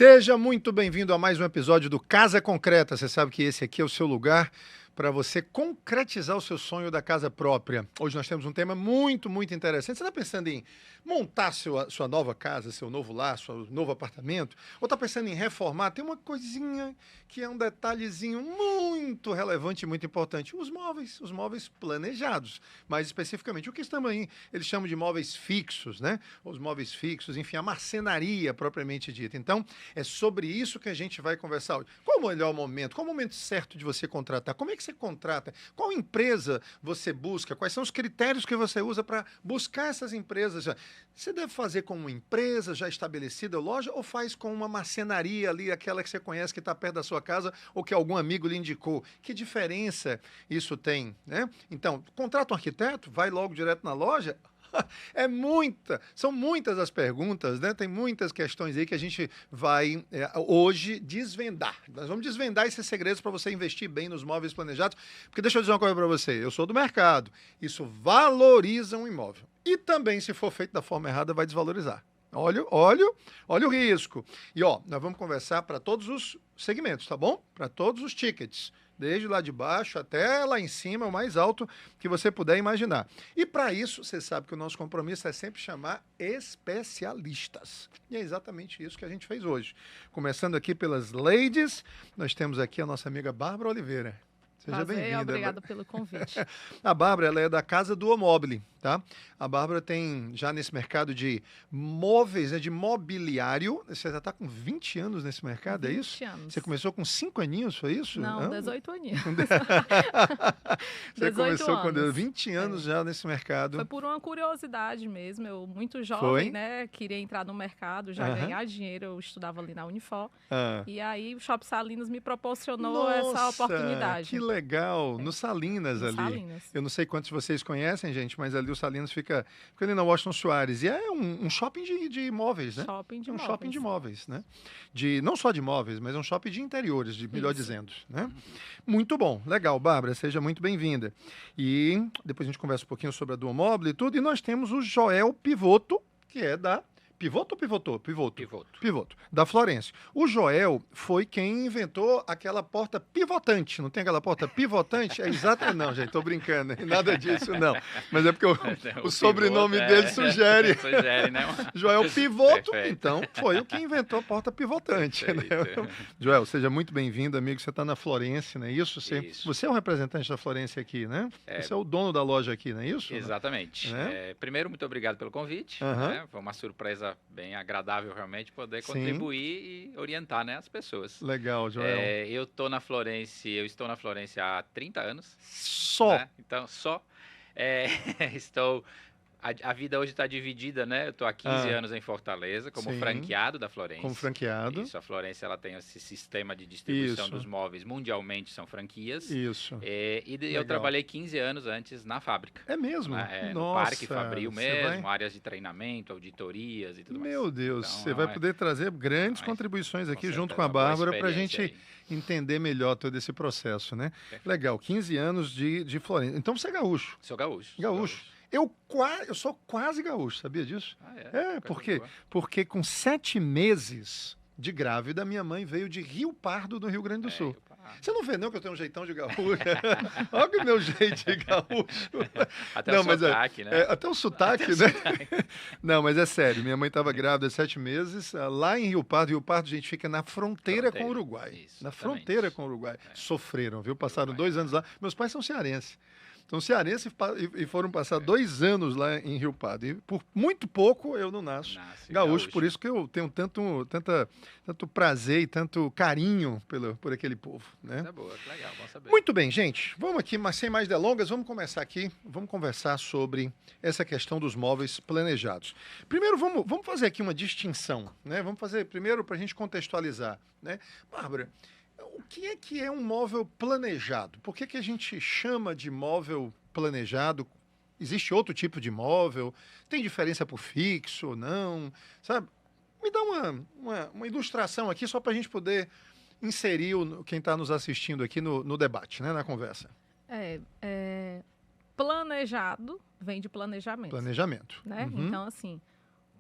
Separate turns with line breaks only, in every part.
Seja muito bem-vindo a mais um episódio do Casa Concreta. Você sabe que esse aqui é o seu lugar para você concretizar o seu sonho da casa própria. Hoje nós temos um tema muito interessante. Você está pensando em montar sua nova casa, seu novo lar, seu novo apartamento? Ou está pensando em reformar? Tem uma coisinha que é um detalhezinho muito relevante e muito importante. Os móveis planejados. Mais especificamente, o que estamos aí, eles chamam de móveis fixos, né? Os móveis fixos, enfim, a marcenaria propriamente dita. Então, é sobre isso que a gente vai conversar hoje. Qual o melhor momento? Qual o momento certo de você contratar? Como é que você contrata? Qual empresa você busca? Quais são os critérios que você usa para buscar essas empresas? Você deve fazer com uma empresa já estabelecida, loja, ou faz com uma marcenaria ali, aquela que você conhece que está perto da sua casa ou que algum amigo lhe indicou? Que diferença isso tem, né? Então, contrata um arquiteto, vai logo direto na loja. São muitas as perguntas, né? Tem muitas questões aí que a gente vai hoje desvendar. Nós vamos desvendar esses segredos para você investir bem nos móveis planejados, porque deixa eu dizer uma coisa para você, eu sou do mercado, isso valoriza um imóvel. E também, se for feito da forma errada, vai desvalorizar. Olha o risco. E nós vamos conversar para todos os segmentos, tá bom? Para todos os tickets. Desde lá de baixo até lá em cima, o mais alto que você puder imaginar. E para isso, você sabe que o nosso compromisso é sempre chamar especialistas. E é exatamente isso que a gente fez hoje. Começando aqui pelas ladies, nós temos aqui a nossa amiga Bárbara Oliveira. Seja bem-vinda.
Obrigada pelo convite.
A Bárbara, ela é da Casa do Omóbile, tá? A Bárbara tem já nesse mercado de móveis, né, de mobiliário. Você já está com 20 anos nesse mercado, é isso?
20 anos.
Você começou com 5 aninhos, foi isso?
Não, 18 aninhos.
Você
18
começou com
anos.
20 anos já nesse mercado.
Foi por uma curiosidade mesmo. Eu, muito jovem, né? Queria entrar no mercado, já ganhar dinheiro. Eu estudava ali na Unifor. E aí o Shopping Salinas me proporcionou essa oportunidade.
Que legal! No Salinas ali.
Salinas.
Eu não sei quantos de vocês conhecem, gente, mas ali o Salinas fica ali na Washington Soares. E é um shopping de imóveis, né?
Shopping de
um
imóveis.
shopping de imóveis, né? Não só de imóveis, mas um shopping de interiores, melhor dizendo, né? Muito bom. Legal, Bárbara, seja muito bem-vinda. E depois a gente conversa um pouquinho sobre a Duomobile e tudo. E nós temos o Joel Pivoto, que é da... Pivoto ou pivotou? Pivoto, da Florêncio. O Joel foi quem inventou aquela porta pivotante. Não tem aquela porta pivotante? É exato. Não, gente, tô brincando. Nada disso, não. Mas é porque o sobrenome dele sugere.
Sugere, né?
Joel Pivoto,
Perfeito.
então, foi o que inventou a porta pivotante. Né? Joel, seja muito bem-vindo, amigo. Você está na Florêncio, não é isso? Você é o representante da Florêncio aqui, né? Você é o dono da loja aqui, não é isso?
Exatamente. Primeiro, muito obrigado pelo convite. Né? Foi uma surpresa bem agradável realmente poder contribuir e orientar, né, as pessoas.
Legal, Joel.
Eu estou na Florência há 30 anos.
Só?
Né? Então, A vida hoje está dividida, né? Eu estou há 15 anos em Fortaleza como franqueado da Florência.
Como franqueado.
Isso, a Florência ela tem esse sistema de distribuição dos móveis, mundialmente são franquias.
Isso.
Eu trabalhei 15 anos antes na fábrica.
É mesmo?
No Parque Fabril mesmo, áreas de treinamento, auditorias e tudo mais.
Meu Deus,
então,
você vai poder trazer grandes contribuições aqui junto com a Bárbara para a gente entender melhor todo esse processo, né?
Perfeito.
Legal, 15 anos de Florência. Então você é gaúcho?
Sou gaúcho.
Eu sou quase gaúcho, sabia disso? Porque com 7 meses de grávida, minha mãe veio de Rio Pardo, do Rio Grande do Sul. Você não vê não que eu tenho um jeitão de gaúcho? Olha o meu jeito de gaúcho.
Até o sotaque, né?
Até o sotaque, né? Não, mas é sério, minha mãe estava grávida há 7 meses, lá em Rio Pardo. Rio Pardo, gente, fica na fronteira com o Uruguai.
Isso,
na fronteira com o Uruguai. Sofreram, viu? Passaram 2 anos lá. Meus pais são cearenses. Então, cearense e foram passar 2 anos lá em Rio Pardo. E por muito pouco eu não nasço gaúcho. Por isso que eu tenho tanto prazer e tanto carinho por aquele povo. Né?
Tá boa, legal, bom saber.
Muito bem, gente. Vamos aqui, mas sem mais delongas, vamos começar aqui. Vamos conversar sobre essa questão dos móveis planejados. Primeiro, vamos fazer aqui uma distinção. Né? Vamos fazer primeiro para a gente contextualizar. Né? Bárbara, o que é um móvel planejado? Por que a gente chama de móvel planejado? Existe outro tipo de móvel? Tem diferença por fixo ou não? Sabe? Me dá uma ilustração aqui só para a gente poder inserir quem está nos assistindo aqui no debate, né, na conversa.
Planejado vem de planejamento.
Planejamento.
Né? Então, assim,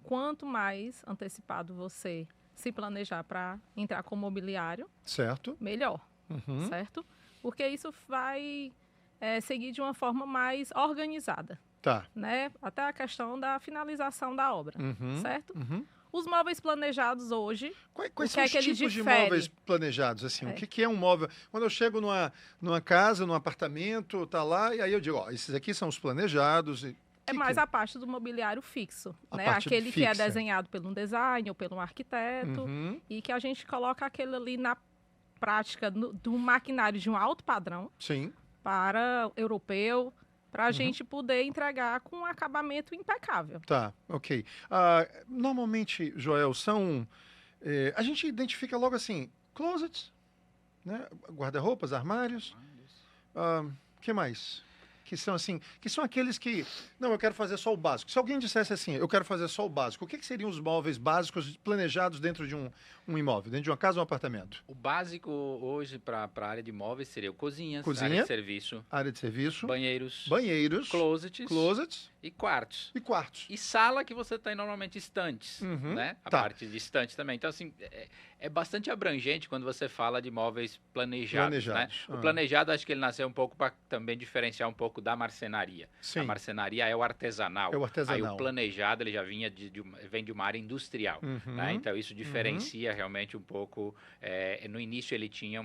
quanto mais antecipado você se planejar para entrar com mobiliário,
certo,
melhor, certo? Porque isso vai seguir de uma forma mais organizada.
Tá.
Né? Até a questão da finalização da obra, certo? Os móveis planejados hoje,
quais são os tipos de móveis planejados? Assim, o que é um móvel? Quando eu chego numa casa, num apartamento, tá lá, e aí eu digo, ó, esses aqui são os planejados.
É mais a parte do mobiliário fixo, né? Aquele que é desenhado por um design ou por um arquiteto e que a gente coloca aquele ali na prática do maquinário de um alto padrão para europeu, para a gente poder entregar com um acabamento impecável.
Tá, ok. Normalmente, Joel, a gente identifica logo assim, closets, né? Guarda-roupas, armários. Que mais? Que são aqueles que... Não, eu quero fazer só o básico. Se alguém dissesse assim, eu quero fazer só o básico, o que seriam os móveis básicos planejados dentro de um imóvel, dentro de uma casa ou um apartamento?
O básico hoje para a área de móveis seria cozinha, área de serviço, banheiros, closets e quartos. E sala que você tem normalmente estantes, né? A parte de estante também. Então, assim, é bastante abrangente quando você fala de móveis planejados. Né? O planejado, acho que ele nasceu um pouco para também diferenciar um pouco da marcenaria. Sim. A marcenaria é o artesanal. Aí o planejado, ele já vem de uma área industrial. Né? Então, isso diferencia realmente um pouco. No início, ele tinha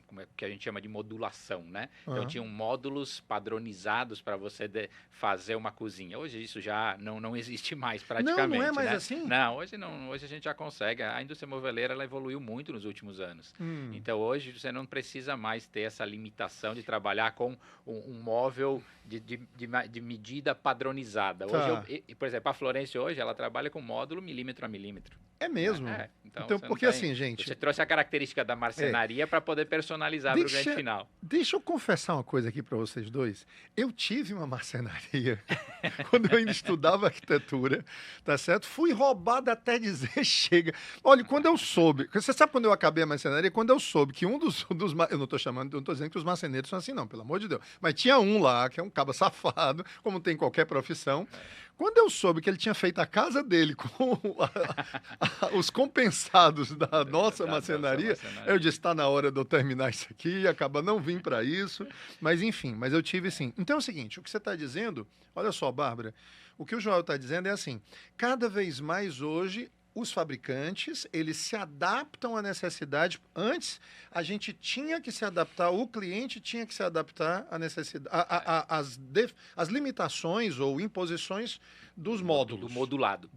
como é que a gente chama de modulação, né? Então, tinham módulos padronizados para você fazer uma cozinha. Hoje isso já não existe mais praticamente.
Não é mais
né?
assim?
Não, hoje não. Hoje a gente já consegue. A indústria moveleira ela evoluiu muito nos últimos anos. Então hoje você não precisa mais ter essa limitação de trabalhar com um móvel de medida padronizada. Hoje, por exemplo, a Florência hoje ela trabalha com módulo milímetro a milímetro.
É mesmo?
Então
porque assim, gente...
Você trouxe a característica da marcenaria para poder personalizar para o cliente final.
Deixa eu confessar uma coisa aqui para vocês dois. Eu tive uma marcenaria quando eu ainda estudava arquitetura, tá certo? Fui roubado até dizer chega. Olha, quando eu soube... Você sabe quando eu acabei a marcenaria? Quando eu soube que um dos eu não estou dizendo que os marceneiros são assim, não, pelo amor de Deus. Mas tinha um lá, que é um caba safado, como tem em qualquer profissão. Quando eu soube que ele tinha feito a casa dele com os compensados da nossa marcenaria, eu disse, está na hora de eu terminar isso aqui, acaba não vim para isso, mas enfim, mas eu tive sim. Então é o seguinte, o que você está dizendo, olha só, Bárbara, o que o Joel está dizendo é assim, cada vez mais hoje os fabricantes, eles se adaptam à necessidade. Antes, a gente tinha que se adaptar, o cliente tinha que se adaptar à necessidade, às limitações ou imposições dos módulos.
Do modulado.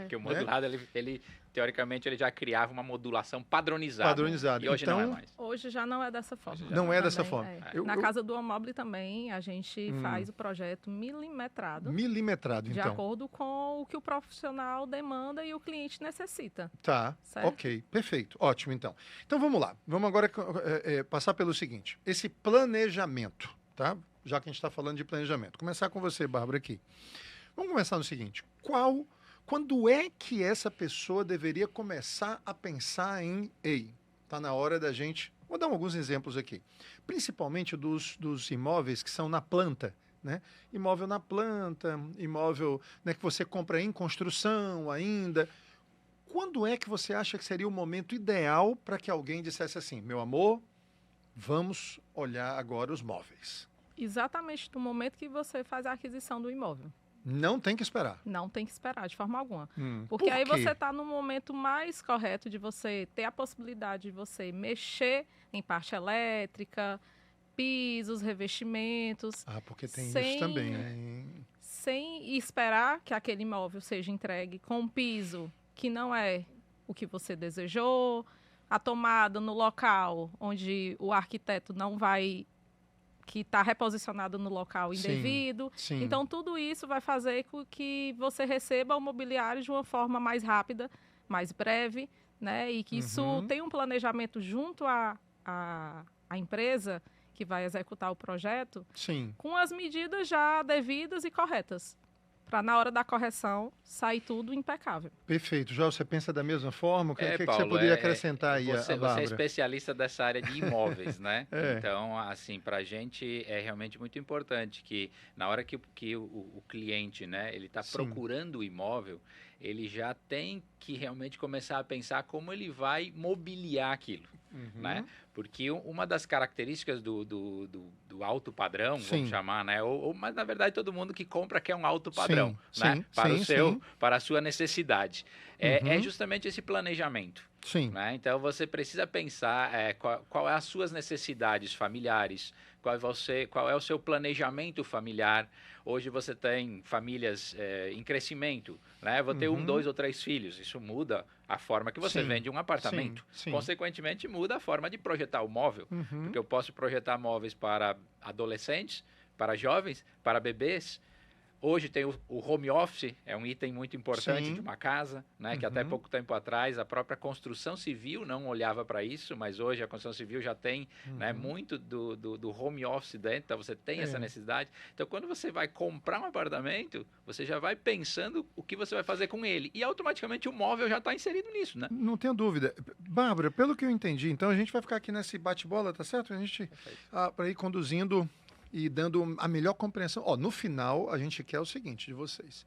Porque o modulado, ele teoricamente, ele já criava uma modulação padronizada. E hoje não é mais.
Hoje já não é dessa forma.
Não é dessa forma.
Na Casa do Amobile também, a gente faz o projeto milimetrado.
Milimetrado, então.
De acordo com o que o profissional demanda e o cliente necessita.
Tá, certo? Ok, perfeito. Ótimo, então. Então, vamos lá. Vamos agora passar pelo seguinte. Esse planejamento, tá? Já que a gente está falando de planejamento. Começar com você, Bárbara, aqui. Vamos começar no seguinte. Quando é que essa pessoa deveria começar a pensar tá na hora da gente... Vou dar alguns exemplos aqui. Principalmente dos imóveis que são na planta, né? Imóvel na planta, imóvel, né, que você compra em construção ainda. Quando é que você acha que seria o momento ideal para que alguém dissesse assim, meu amor, vamos olhar agora os móveis?
Exatamente no momento que você faz a aquisição do imóvel.
Não tem que esperar.
Não tem que esperar, de forma alguma. Porque aí você está no momento mais correto de você ter a possibilidade de você mexer em parte elétrica, pisos, revestimentos.
Porque tem isso também, né?
Sem esperar que aquele imóvel seja entregue com um piso que não é o que você desejou, a tomada no local onde o arquiteto não vai... que está reposicionado no local indevido.
Sim.
Então, tudo isso vai fazer com que você receba o mobiliário de uma forma mais rápida, mais breve, né? E que isso tenha um planejamento junto à empresa que vai executar o projeto, com as medidas já devidas e corretas, para na hora da correção sair tudo impecável.
Perfeito. Já você pensa da mesma forma? O que você poderia acrescentar aí,
Bárbara?
Você
é especialista dessa área de imóveis, né? Então, assim, para a gente é realmente muito importante que na hora que o cliente, né, ele está procurando o imóvel, ele já tem que realmente começar a pensar como ele vai mobiliar aquilo, né? Porque uma das características do alto padrão, vamos chamar, né? Mas na verdade todo mundo que compra quer um alto padrão, né? Para a sua necessidade. É justamente esse planejamento. Né? Então você precisa pensar qual é as suas necessidades familiares, qual é o seu planejamento familiar. Hoje você tem famílias em crescimento, né? Vou ter 1, 2 ou 3 filhos. Isso muda a forma que você vende um apartamento. Consequentemente, muda a forma de projetar o móvel. Porque eu posso projetar móveis para adolescentes, para jovens, para bebês. Hoje tem o home office, é um item muito importante de uma casa, né? Que até pouco tempo atrás a própria construção civil não olhava para isso, mas hoje a construção civil já tem né, muito do home office dentro, então você tem essa necessidade. Então, quando você vai comprar um apartamento, você já vai pensando o que você vai fazer com ele. E automaticamente o móvel já está inserido nisso, né?
Não tenho dúvida. Bárbara, pelo que eu entendi, então a gente vai ficar aqui nesse bate-bola, tá certo? A gente para ir conduzindo e dando a melhor compreensão. No final, a gente quer o seguinte de vocês.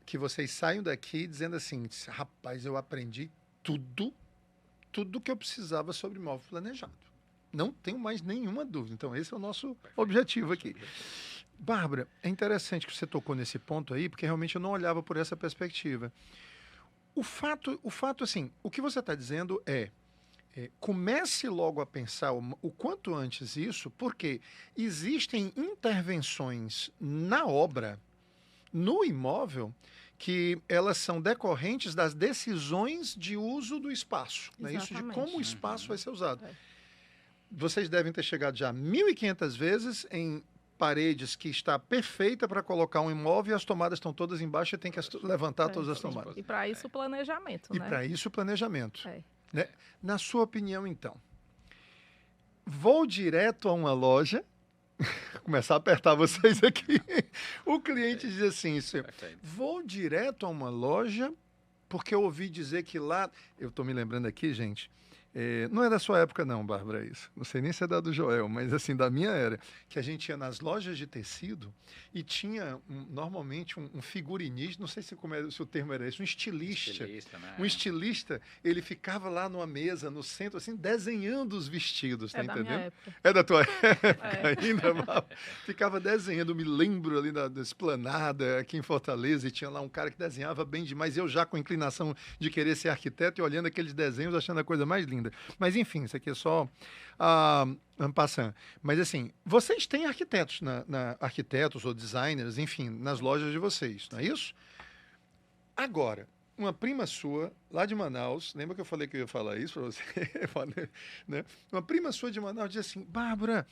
Que vocês saiam daqui dizendo assim, rapaz, eu aprendi tudo que eu precisava sobre imóvel planejado. Não tenho mais nenhuma dúvida. Então, esse é o nosso objetivo aqui. Bárbara, é interessante que você tocou nesse ponto aí, porque realmente eu não olhava por essa perspectiva. O fato assim, o que você está dizendo comece logo a pensar o quanto antes isso, porque existem intervenções na obra, no imóvel, que elas são decorrentes das decisões de uso do espaço, né? Isso de como o espaço vai ser usado. Vocês devem ter chegado já 1.500 vezes em paredes que está perfeita para colocar um imóvel e as tomadas estão todas embaixo e tem que levantar todas as tomadas.
E para isso o planejamento, né?
E para isso o planejamento. Né? Na sua opinião, então, vou direto a uma loja, começar a apertar vocês aqui, o cliente diz assim, vou direto a uma loja, porque eu ouvi dizer que lá, eu estou me lembrando aqui, gente, não é da sua época não, Bárbara, isso. Não sei nem se é da do Joel, mas assim, da minha era. Que a gente ia nas lojas de tecido e tinha normalmente um figurinista, não sei se o termo era esse, um estilista. Né? Um estilista, ele ficava lá numa mesa, no centro, assim, desenhando os vestidos, tá entendendo?
Minha época.
É da tua época ainda, mal. Ficava desenhando, me lembro ali da Esplanada, aqui em Fortaleza, e tinha lá um cara que desenhava bem demais, eu já com inclinação de querer ser arquiteto e olhando aqueles desenhos, achando a coisa mais linda. Mas, enfim, isso aqui é só passando. Mas, assim, vocês têm arquitetos, arquitetos ou designers, enfim, nas lojas de vocês, não é isso? Agora, uma prima sua, lá de Manaus, lembra que eu falei que eu ia falar isso para você? Né? Uma prima sua de Manaus disse assim, Bárbara,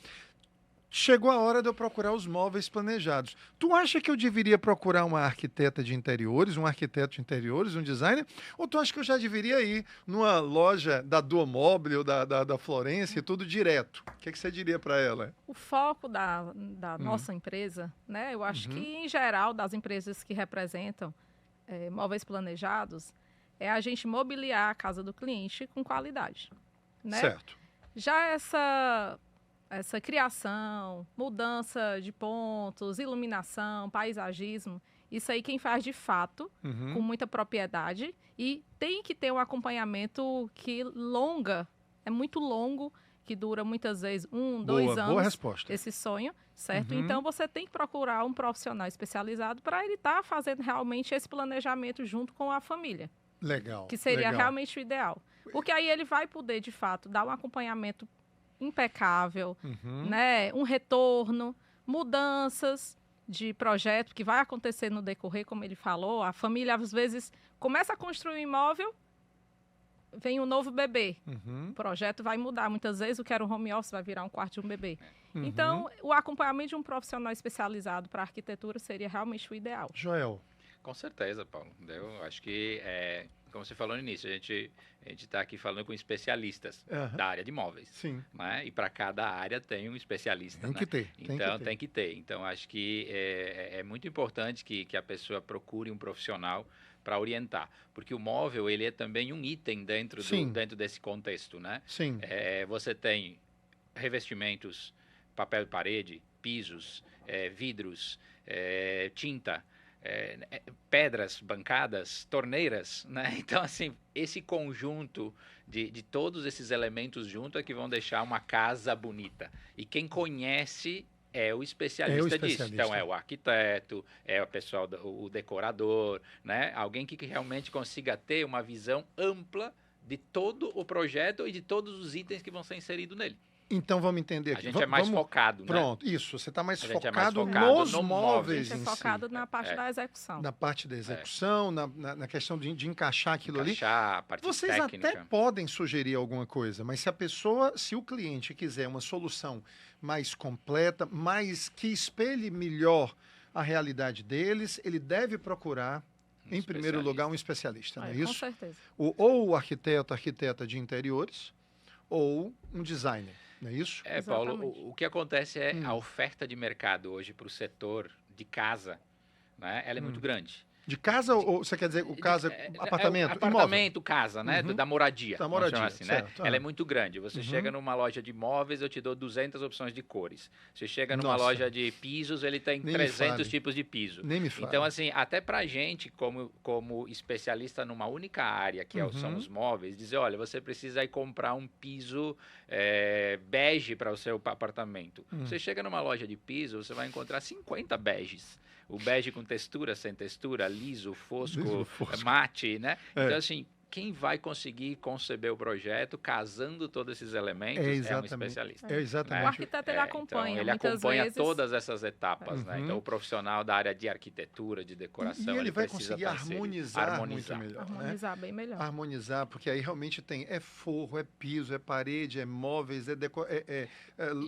chegou a hora de eu procurar os móveis planejados. Tu acha que eu deveria procurar uma arquiteta de interiores, um arquiteto de interiores, um designer? Ou tu acha que eu já deveria ir numa loja da Duomobile ou da Florência e tudo direto? O que você diria para ela?
O foco da nossa empresa, né? Eu acho que, em geral, das empresas que representam móveis planejados, é a gente mobiliar a casa do cliente com qualidade. Né?
Certo.
Já essa criação, mudança de pontos, iluminação, paisagismo, isso aí quem faz de fato, com muita propriedade, e tem que ter um acompanhamento é muito longo, que dura muitas vezes 1, 2 anos.
Boa resposta.
Esse sonho, certo? Então você tem que procurar um profissional especializado para ele estar fazendo realmente esse planejamento junto com a família.
Legal.
Que seria realmente o ideal. Porque aí ele vai poder, de fato, dar um acompanhamento impecável, né? Um retorno, mudanças de projeto que vai acontecer no decorrer, como ele falou. A família, às vezes, começa a construir um imóvel, vem um novo bebê. O projeto vai mudar. Muitas vezes, o que era um home office vai virar um quarto de um bebê. Então, o acompanhamento de um profissional especializado para arquitetura seria realmente o ideal.
Joel.
Com certeza, Paulo. Eu acho que, como você falou no início, a gente está aqui falando com especialistas da área de imóveis.
Sim.
Né? E para cada área tem um especialista.
Tem que ter.
Então, tem que ter. Então, acho que é muito importante que a pessoa procure um profissional para orientar. Porque o móvel, ele é também um item dentro desse contexto. Né?
Sim.
Você tem revestimentos, papel de parede, pisos, vidros, tinta, pedras, bancadas, torneiras, né? Então, assim, esse conjunto de todos esses elementos juntos é que vão deixar uma casa bonita. E quem conhece é o especialista disso. Então, é o arquiteto, é o pessoal, o decorador, né? Alguém que realmente consiga ter uma visão ampla de todo o projeto e de todos os itens que vão ser inseridos nele.
Então vamos entender aqui.
A gente é mais focado,
Pronto,
né?
Isso. Você está mais focado nos móveis.
A gente é focado na parte da execução.
Na parte da execução, na questão de encaixar aquilo ali.
A parte
Vocês
técnica.
até podem sugerir alguma coisa, mas se o cliente quiser uma solução mais completa, mais que espelhe melhor a realidade deles, ele deve procurar, em primeiro lugar, um especialista, não é isso?
Com certeza.
Ou o arquiteta de interiores, ou um designer. Não é isso?
Paulo, o que acontece é a oferta de mercado hoje para o setor de casa, né? Ela é muito grande.
De casa ou você quer dizer apartamento?
Apartamento, casa, né? Da moradia.
Da moradia,
assim, né? Ela é muito grande. Você chega numa loja de imóveis, eu te dou 200 opções de cores. Você chega numa loja de pisos, ele tem 300 tipos de piso.
Nem me fale.
Então, assim, até pra gente, como especialista numa única área, que são os móveis, dizer, olha, você precisa ir comprar um piso bege para o seu apartamento. Você chega numa loja de piso, você vai encontrar 50 beges. O bege com textura, sem textura, liso, fosco, mate, né? Então, assim, quem vai conseguir conceber o projeto casando todos esses elementos é um especialista.
É exatamente.
Né? O arquiteto ele acompanha.
Então, ele acompanha todas essas etapas, né? Então, o profissional da área de arquitetura, de decoração,
e ele vai conseguir harmonizar muito melhor.
Harmonizar bem melhor.
Harmonizar, porque aí realmente tem forro, é piso, é parede, é móveis,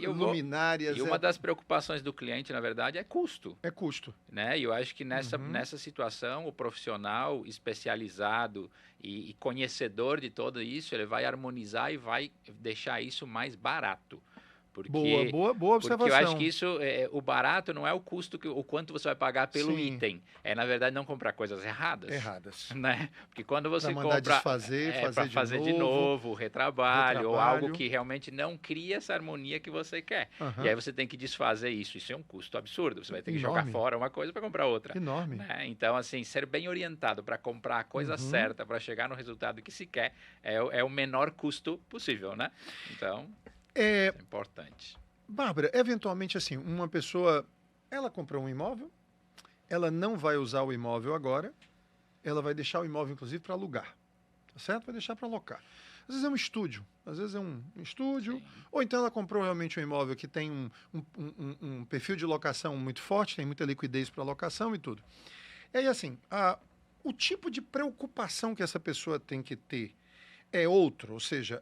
luminárias.
E uma das preocupações do cliente, na verdade, é custo.
É custo.
Né? E eu acho que nessa situação, o profissional especializado e conhecedor de tudo isso, ele vai harmonizar e vai deixar isso mais barato. Porque,
boa observação.
Porque eu acho que isso, o barato não é o custo, o quanto você vai pagar pelo item. É, na verdade, não comprar coisas erradas. Né? Porque quando você compra...
Para
fazer de novo, retrabalho, ou algo que realmente não cria essa harmonia que você quer. E aí você tem que desfazer isso. Isso é um custo absurdo. Você vai ter que jogar fora uma coisa para comprar outra.
Enorme.
Né? Então, assim, ser bem orientado para comprar a coisa certa, para chegar no resultado que se quer, é o menor custo possível, né? Então... É importante.
Bárbara, eventualmente assim, uma pessoa, ela comprou um imóvel, ela não vai usar o imóvel agora, ela vai deixar o imóvel, inclusive, para alugar, tá certo? Vai deixar para alocar. Às vezes é um estúdio, ou então ela comprou realmente um imóvel que tem um perfil de locação muito forte, tem muita liquidez para locação e tudo. E aí, assim, o tipo de preocupação que essa pessoa tem que ter é outro, ou seja,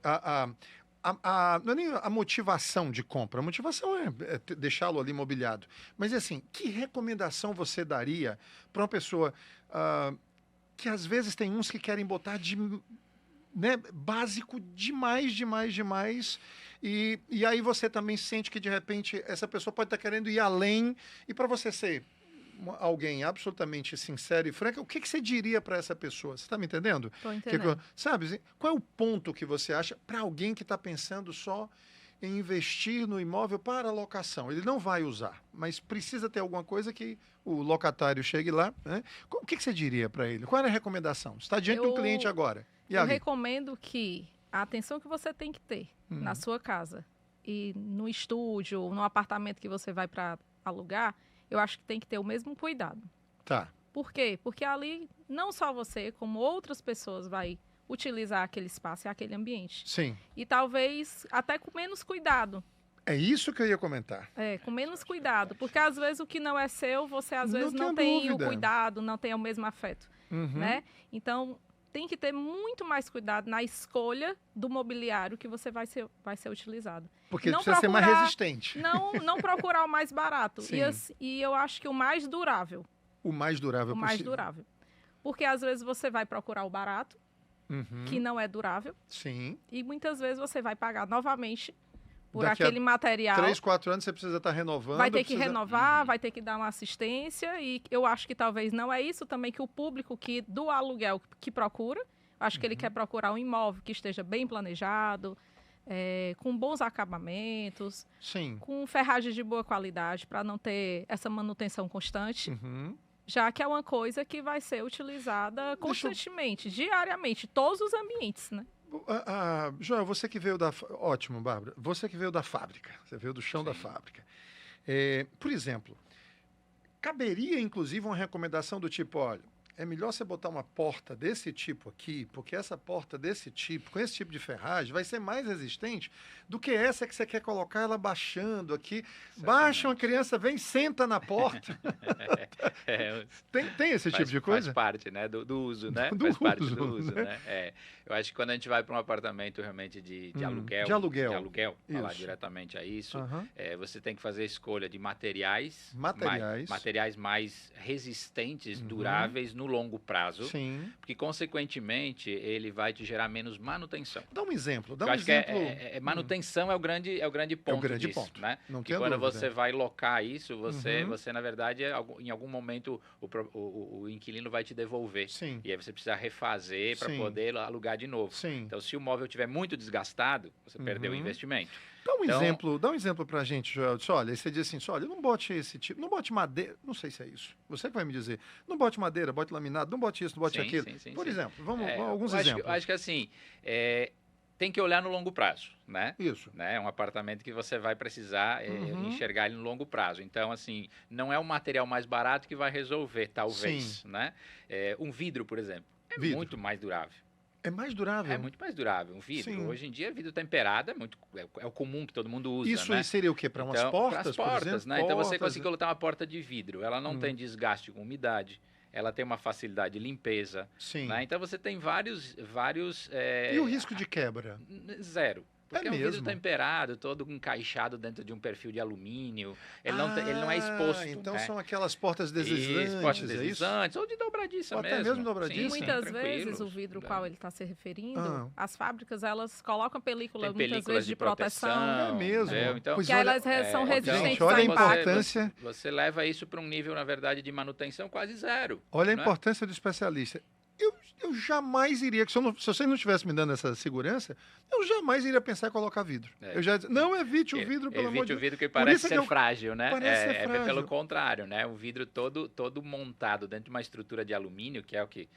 não é nem a motivação de compra, a motivação é deixá-lo ali mobiliado. Mas, assim, que recomendação você daria para uma pessoa que, às vezes, tem uns que querem botar básico demais, e aí você também sente que, de repente, essa pessoa pode estar querendo ir além, e para você ser alguém absolutamente sincero e franco, o que você diria para essa pessoa? Você está me entendendo?
Estou entendendo.
Sabe, qual é o ponto que você acha para alguém que está pensando só em investir no imóvel para locação? Ele não vai usar, mas precisa ter alguma coisa que o locatário chegue lá, né? O que você diria para ele? Qual é a recomendação? Você está diante de um cliente agora.
Eu recomendo que a atenção que você tem que ter na sua casa e no estúdio, no apartamento que você vai para alugar, eu acho que tem que ter o mesmo cuidado.
Tá.
Por quê? Porque ali, não só você, como outras pessoas vai utilizar aquele espaço e aquele ambiente.
Sim.
E talvez até com menos cuidado.
É isso que eu ia comentar.
Com menos cuidado. Porque às vezes o que não é seu, você às vezes não tem o cuidado, não tem o mesmo afeto. Né? Então, tem que ter muito mais cuidado na escolha do mobiliário que você vai ser utilizado.
Porque não precisa ser mais resistente.
Não procurar o mais barato. E eu acho que o mais durável.
O mais durável possível.
O mais durável. Porque às vezes você vai procurar o barato, que não é durável.
Sim.
E muitas vezes você vai pagar novamente por
Daqui
aquele material.
3, 4 anos você precisa estar renovando.
Vai ter que renovar, vai ter que dar uma assistência. E eu acho que talvez não é isso também que o público do aluguel que procura. Acho que ele quer procurar um imóvel que esteja bem planejado, com bons acabamentos,
Sim.
com ferragens de boa qualidade, para não ter essa manutenção constante. já que é uma coisa que vai ser utilizada constantemente, diariamente, todos os ambientes, né?
Joel, você que veio da... Ótimo, Bárbara. Você que veio da fábrica, você veio do chão da fábrica. Por exemplo, caberia, inclusive, uma recomendação do tipo, olha, é melhor você botar uma porta desse tipo aqui, porque essa porta desse tipo, com esse tipo de ferragem, vai ser mais resistente do que essa que você quer colocar ela baixando aqui. Exatamente. Baixa, uma criança vem, senta na porta. Tem esse tipo de coisa?
Faz parte, né, do uso, né? Faz parte do uso, né? Eu acho que quando a gente vai para um apartamento realmente de aluguel...
De aluguel.
Falar diretamente a isso, você tem que fazer a escolha de materiais mais resistentes, duráveis, no longo prazo, porque, consequentemente, ele vai te gerar menos manutenção.
Dá um exemplo.
Manutenção é o grande ponto disso, né?
Não
tem quando você vai locar isso, você na verdade, em algum momento, o inquilino vai te devolver.
Sim.
E aí você precisa refazer para poder alugar de novo.
Sim.
Então, se o móvel estiver muito desgastado, você perdeu o investimento.
Dá um exemplo pra gente, Joel. Olha, você diz assim, olha, não bote esse tipo, não bote madeira, não sei se é isso. Você que vai me dizer. Não bote madeira, bote laminado, não bote isso, não bote aquilo. Por exemplo, vamos alguns exemplos.
Acho que assim, tem que olhar no longo prazo, né?
Isso.
É um apartamento que você vai precisar enxergar ele no longo prazo. Então, assim, não é o material mais barato que vai resolver, talvez, né? Um vidro, por exemplo, muito mais durável.
É mais durável?
É muito mais durável. Um vidro. Sim. Hoje em dia, vidro temperado é o comum que todo mundo usa.
Isso
aí
seria o quê? Para umas portas?
Para as portas, né? Então você consegue colocar uma porta de vidro. Ela não tem desgaste com umidade. Ela tem uma facilidade de limpeza.
Sim.
Né? Então você tem vários.
E o risco de quebra?
Zero. Porque é um vidro temperado, todo encaixado dentro de um perfil de alumínio. Ele não é exposto.
Então são aquelas portas deslizantes,
portas deslizantes, ou de dobradiça mesmo.
Até mesmo dobradiça.
Sim, muitas vezes o vidro ao qual ele está se referindo, as fábricas, elas colocam película muitas vezes de proteção.
É mesmo.
Então,
que elas são resistentes.
Gente, olha a importância.
Você leva isso para um nível, na verdade, de manutenção quase zero.
Olha a importância do especialista. Eu jamais iria, se você não estivesse me dando essa segurança, eu jamais iria pensar em colocar vidro. Eu já não evite o vidro, pelo amor de Deus.
Evite o vidro que parece ser frágil, né?
Parece ser frágil.
Pelo contrário, né? Um vidro todo montado dentro de uma estrutura de alumínio, que é o que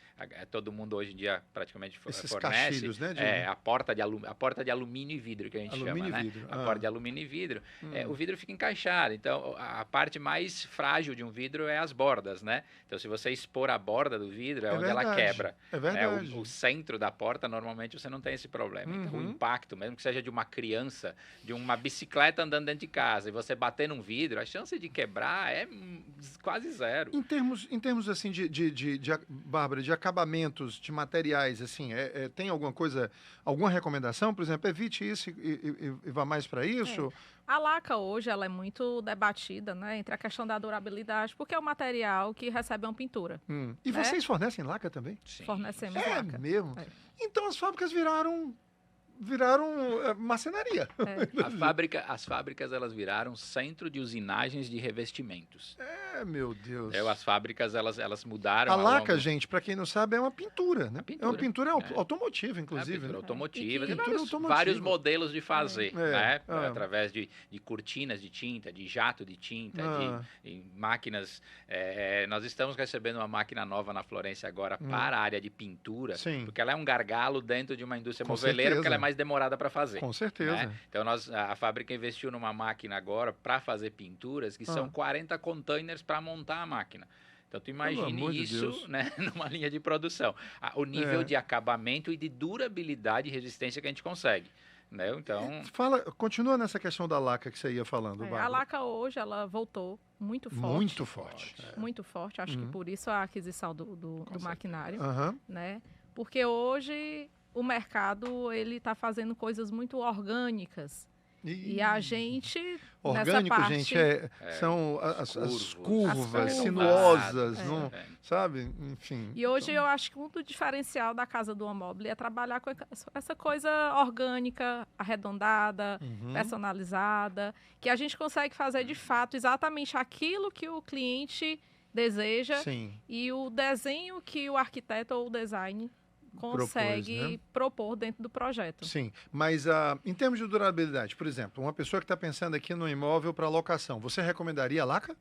todo mundo hoje em dia praticamente
Esses
fornece.
Cachilhos, né?
A porta de alumínio e vidro, que a gente chama, né? A porta de alumínio e vidro. O vidro fica encaixado. Então, a parte mais frágil de um vidro é as bordas, né? Então, se você expor a borda do vidro, onde ela quebra.
É verdade.
O centro da porta, normalmente, você não tem esse problema. Então, o impacto, mesmo que seja de uma criança, de uma bicicleta andando dentro de casa, e você bater num vidro, a chance de quebrar é quase zero.
Em termos assim, Bárbara, de acabamentos, de materiais, assim, tem alguma recomendação? Por exemplo, evite isso e vá mais para isso?
A laca hoje ela é muito debatida, né, entre a questão da durabilidade, porque é um material que recebe uma pintura.
E vocês fornecem laca também?
Sim. Fornecemos laca.
É mesmo? Então as fábricas viraram marcenaria.
As fábricas elas viraram centro de usinagens de revestimentos.
Meu Deus.
As fábricas elas mudaram.
A laca, gente, para quem não sabe, é uma pintura, né? É uma pintura automotiva, inclusive.
Pintura automotiva.
Tem
vários modelos de fazer, né? Através de cortinas de tinta, de jato de tinta, de máquinas. Nós estamos recebendo uma máquina nova na Florência agora para a área de pintura, porque ela é um gargalo dentro de uma indústria moveleira, porque ela é mais demorada para fazer.
Com certeza.
Né? Então, a fábrica investiu numa máquina agora para fazer pinturas que são 40 containers para montar a máquina. Então, tu imagine isso, né, numa linha de produção. O nível de acabamento e de durabilidade e resistência que a gente consegue. Né? Então...
Continua nessa questão da laca que você ia falando, Bárbara.
A laca hoje, ela voltou muito forte.
Muito forte.
Muito forte. Acho que por isso a aquisição do maquinário. Né? Porque hoje... o mercado ele está fazendo coisas muito orgânicas. E a gente,
orgânico,
nessa parte...
gente, são as curvas sinuosas, sabe? Enfim.
E hoje eu acho que um do diferencial da Casa do Amóvel é trabalhar com essa coisa orgânica, arredondada, personalizada, que a gente consegue fazer, de fato, exatamente aquilo que o cliente deseja.
Sim.
E o desenho que o arquiteto ou o design consegue propor dentro do projeto.
Sim, mas em termos de durabilidade, por exemplo, uma pessoa que está pensando aqui no imóvel para locação, você recomendaria a laca?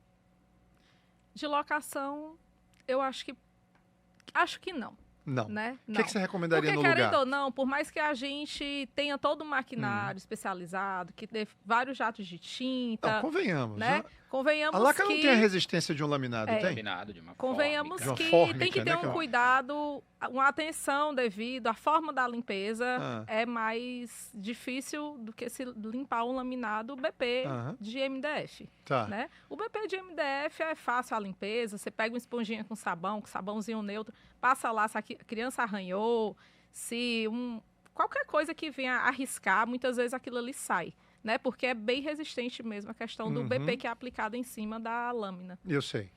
De locação, Eu acho que não.
Não.
Né?
O que você recomendaria no lugar?
Porque, querendo ou não, por mais que a gente tenha todo um maquinário especializado, que dê vários jatos de tinta...
Não, convenhamos,
né? Convenhamos
a laca não tem a resistência de um laminado, tem?
Laminado de uma
convenhamos
fórmica.
que
fórmica,
tem que ter um cuidado, uma atenção devido à forma da limpeza. É mais difícil do que se limpar um laminado BP de MDF.
Tá.
Né? O BP de MDF é fácil a limpeza, você pega uma esponjinha com sabãozinho neutro, passa lá se a criança arranhou, se qualquer coisa que venha arriscar, muitas vezes aquilo ali sai. Né? Porque é bem resistente mesmo a questão do BP que é aplicado em cima da lâmina.
Eu sei.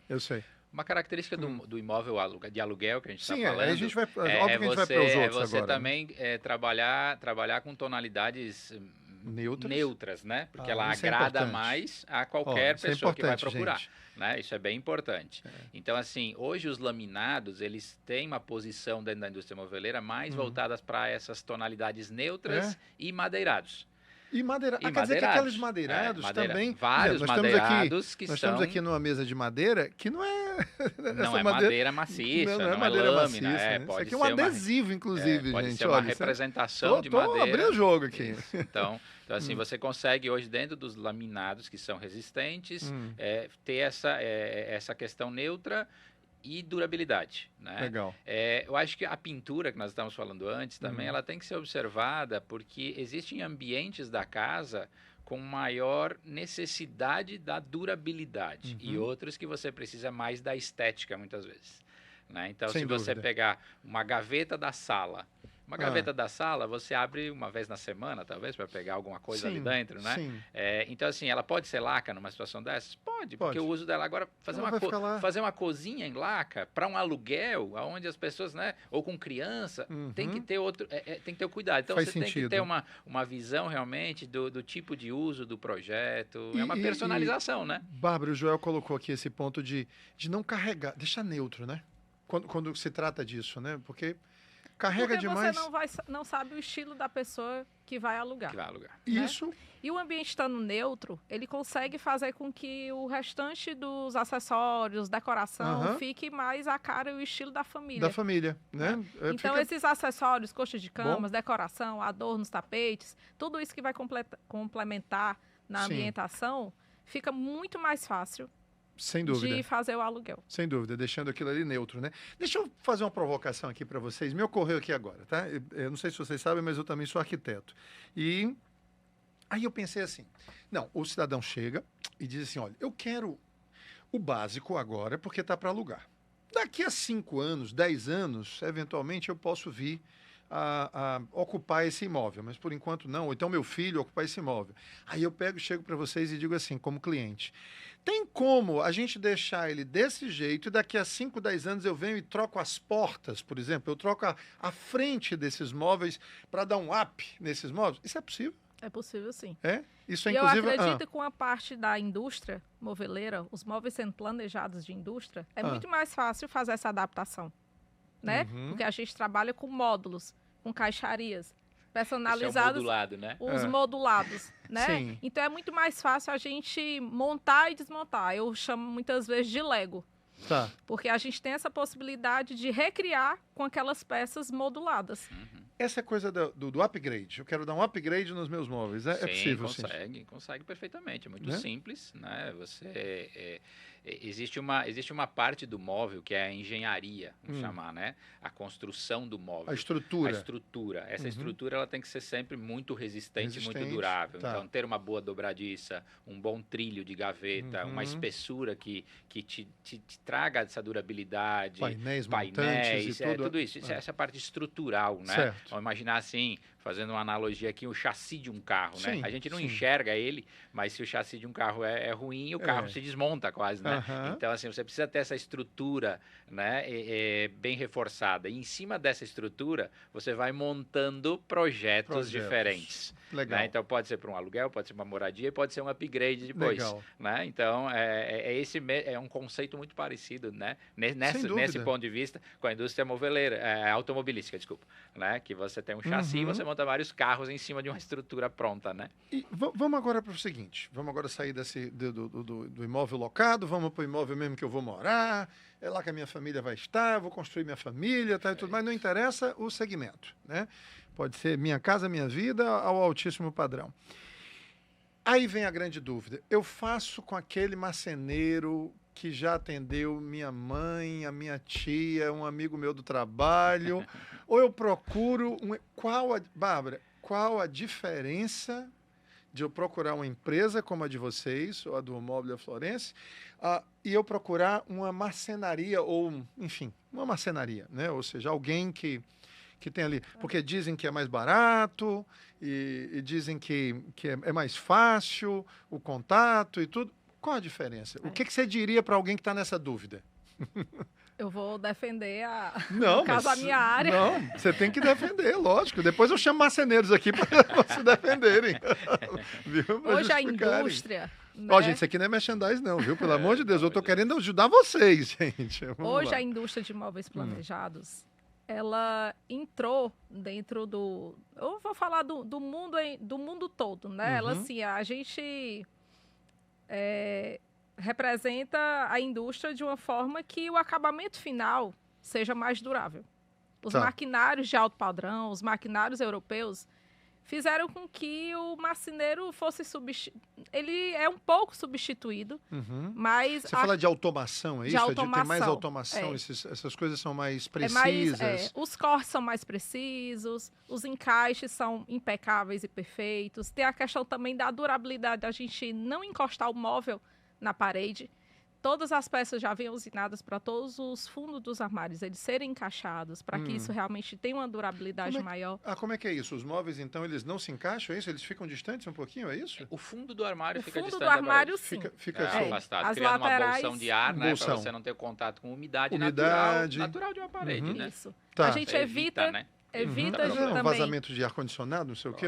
Uma característica do imóvel de aluguel que a gente está
falando...
Sim,
a gente vai, óbvio que a gente vai para os outros
você
agora.
Também trabalhar com tonalidades neutras, né? Porque ela agrada mais a qualquer pessoa que vai procurar. Né? Isso é bem importante. Então, assim, hoje os laminados, eles têm uma posição dentro da indústria moveleira mais voltadas para essas tonalidades neutras e madeirados.
E madeira. Quer dizer que aqueles madeirados também...
Vários madeirados que
nós estamos aqui numa mesa de madeira que não é...
não é madeira maciça, não é
madeira
lâmina.
Maciça, Isso aqui é um adesivo, inclusive,
pode
gente.
Ser uma representação de madeira.
Tô abrindo o jogo aqui.
Então assim, você consegue hoje, dentro dos laminados que são resistentes, ter essa questão neutra e durabilidade, né?
Legal.
Eu acho que a pintura que nós estávamos falando antes também, ela tem que ser observada porque existem ambientes da casa com maior necessidade da durabilidade e outros que você precisa mais da estética muitas vezes, né? Então, se você pegar uma gaveta da sala, gaveta da sala, você abre uma vez na semana, talvez, para pegar alguma coisa ali dentro, né? Então, assim, ela pode ser laca numa situação dessas? Pode, porque o uso dela agora, fazer uma cozinha em laca para um aluguel, onde as pessoas, né, ou com criança, tem que ter tem que ter o cuidado. Então, você tem que ter uma visão realmente do tipo de uso do projeto, é uma personalização, né?
Bárbara, o Joel colocou aqui esse ponto de não carregar, deixar neutro, né? Quando se trata disso, né? Porque demais.
Você não sabe o estilo da pessoa que vai alugar. Né?
Isso.
E o ambiente estando neutro, ele consegue fazer com que o restante dos acessórios, decoração, fique mais a cara e o estilo da família.
Da família, né?
Então, esses acessórios, coxas de camas, decoração, adornos, tapetes, tudo isso que vai complementar na ambientação, fica muito mais fácil.
Sem dúvida.
De fazer o aluguel.
Sem dúvida, deixando aquilo ali neutro, né? Deixa eu fazer uma provocação aqui para vocês. Me ocorreu aqui agora, tá? Eu não sei se vocês sabem, mas eu também sou arquiteto. E aí eu pensei assim, não, o cidadão chega e diz assim, olha, eu quero o básico agora porque está para alugar. Daqui a 5 anos, 10 anos, eventualmente eu posso vir a ocupar esse imóvel, mas por enquanto não, ou então meu filho ocupar esse imóvel. Aí eu chego para vocês e digo assim, como cliente, tem como a gente deixar ele desse jeito e daqui a 5, 10 anos eu venho e troco as portas, por exemplo, eu troco a frente desses móveis para dar um up nesses móveis? Isso é possível?
É possível, sim.
Isso é, inclusive...
Eu acredito que com a parte da indústria moveleira, os móveis sendo planejados de indústria, é muito mais fácil fazer essa adaptação. Né? Porque a gente trabalha com módulos, com caixarias personalizados.
Esse é o modulado, né?
Os modulados, né?
Sim.
Então é muito mais fácil a gente montar e desmontar. Eu chamo muitas vezes de Lego.
Tá.
Porque a gente tem essa possibilidade de recriar com aquelas peças moduladas.
Essa é coisa do upgrade. Eu quero dar um upgrade nos meus móveis. É possível,
consegue perfeitamente. É muito simples, né? Existe uma parte do móvel que é a engenharia, vamos chamar, né? A construção do móvel.
A estrutura.
Essa estrutura ela tem que ser sempre muito resistente e muito durável.
Tá.
Então, ter uma boa dobradiça, um bom trilho de gaveta, uma espessura que te traga essa durabilidade.
Painéis montantes e
tudo isso. Essa parte estrutural, né?
Certo.
Vamos imaginar assim, fazendo uma analogia aqui, o chassi de um carro, né? A gente não enxerga ele, mas se o chassi de um carro é ruim, o carro se desmonta quase, né? Então, assim, você precisa ter essa estrutura, né, bem reforçada. E em cima dessa estrutura, você vai montando projetos diferentes.
Legal.
Né? Então, pode ser para um aluguel, pode ser uma moradia e pode ser um upgrade depois.
Legal.
Né? Então, é um conceito muito parecido, né? Nesse ponto de vista, com a indústria automobilística, desculpa. Né? Que você tem um chassi e você monta vários carros em cima de uma estrutura pronta, né?
E vamos agora para o seguinte, vamos agora sair do imóvel locado, vamos para o imóvel mesmo que eu vou morar, é lá que a minha família vai estar, vou construir minha família, tá, e tudo mais, não interessa o segmento, né? Pode ser minha casa, minha vida, ao altíssimo padrão. Aí vem a grande dúvida, eu faço com aquele marceneiro que já atendeu minha mãe, a minha tia, um amigo meu do trabalho, ou eu procuro... Bárbara, qual a diferença de eu procurar uma empresa como a de vocês, ou a do Mobile Florence, e eu procurar uma marcenaria, ou, enfim, uma marcenaria, né? Ou seja, alguém que tem ali... Porque dizem que é mais barato, e dizem que é mais fácil o contato e tudo. Qual a diferença? O que você diria para alguém que está nessa dúvida?
Eu vou defender
no
caso a minha área.
Não, você tem que defender, lógico. Depois eu chamo marceneiros aqui para se defenderem. Viu?
Hoje a indústria... Né?
Ó, gente, isso aqui não é merchandise não, viu? Pelo amor de Deus, eu estou querendo ajudar vocês, gente.
Hoje a indústria de imóveis planejados, ela entrou dentro do... Eu vou falar do mundo todo, né? Ela, assim, a gente... representa a indústria de uma forma que o acabamento final seja mais durável. Os maquinários de alto padrão, os maquinários europeus, fizeram com que o marceneiro fosse ele é um pouco substituído, mas...
Você fala de automação, é isso?
Automação,
tem mais automação, essas coisas são mais precisas?
Os cortes são mais precisos, os encaixes são impecáveis e perfeitos. Tem a questão também da durabilidade, a gente não encostar o móvel na parede. Todas as peças já vêm usinadas para todos os fundos dos armários, eles serem encaixados, para que isso realmente tenha uma durabilidade maior.
Como é que é isso? Os móveis, então, eles não se encaixam, é isso? Eles ficam distantes um pouquinho, é isso?
O fundo do armário fica distante.
O fundo do armário, sim.
Fica
afastado, criando uma bolsão de ar, né? Para você não ter contato com umidade natural de uma parede, né?
Isso. A gente evita... Né? Evita de também...
vazamento de ar-condicionado, não sei o quê.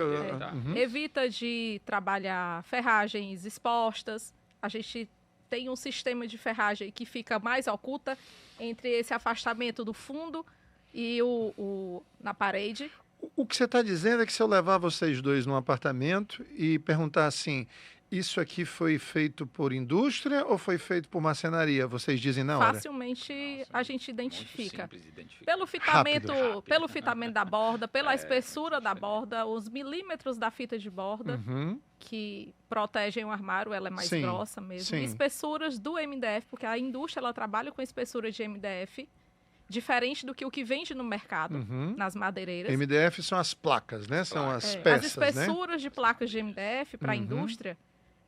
Evita de trabalhar ferragens expostas. A gente tem um sistema de ferragem que fica mais oculta entre esse afastamento do fundo e na parede.
O que você está dizendo é que se eu levar vocês dois num apartamento e perguntar assim, isso aqui foi feito por indústria ou foi feito por marcenaria? Vocês dizem na hora?
Facilmente a gente identifica. Pelo fitamento da borda, pela espessura da borda, os milímetros da fita de borda, que protegem o armário, ela é mais grossa mesmo. Espessuras do MDF, porque a indústria ela trabalha com espessura de MDF, diferente do que o que vende no mercado, nas madeireiras.
MDF são as placas, né? São as peças,
as espessuras de placas de MDF para a indústria,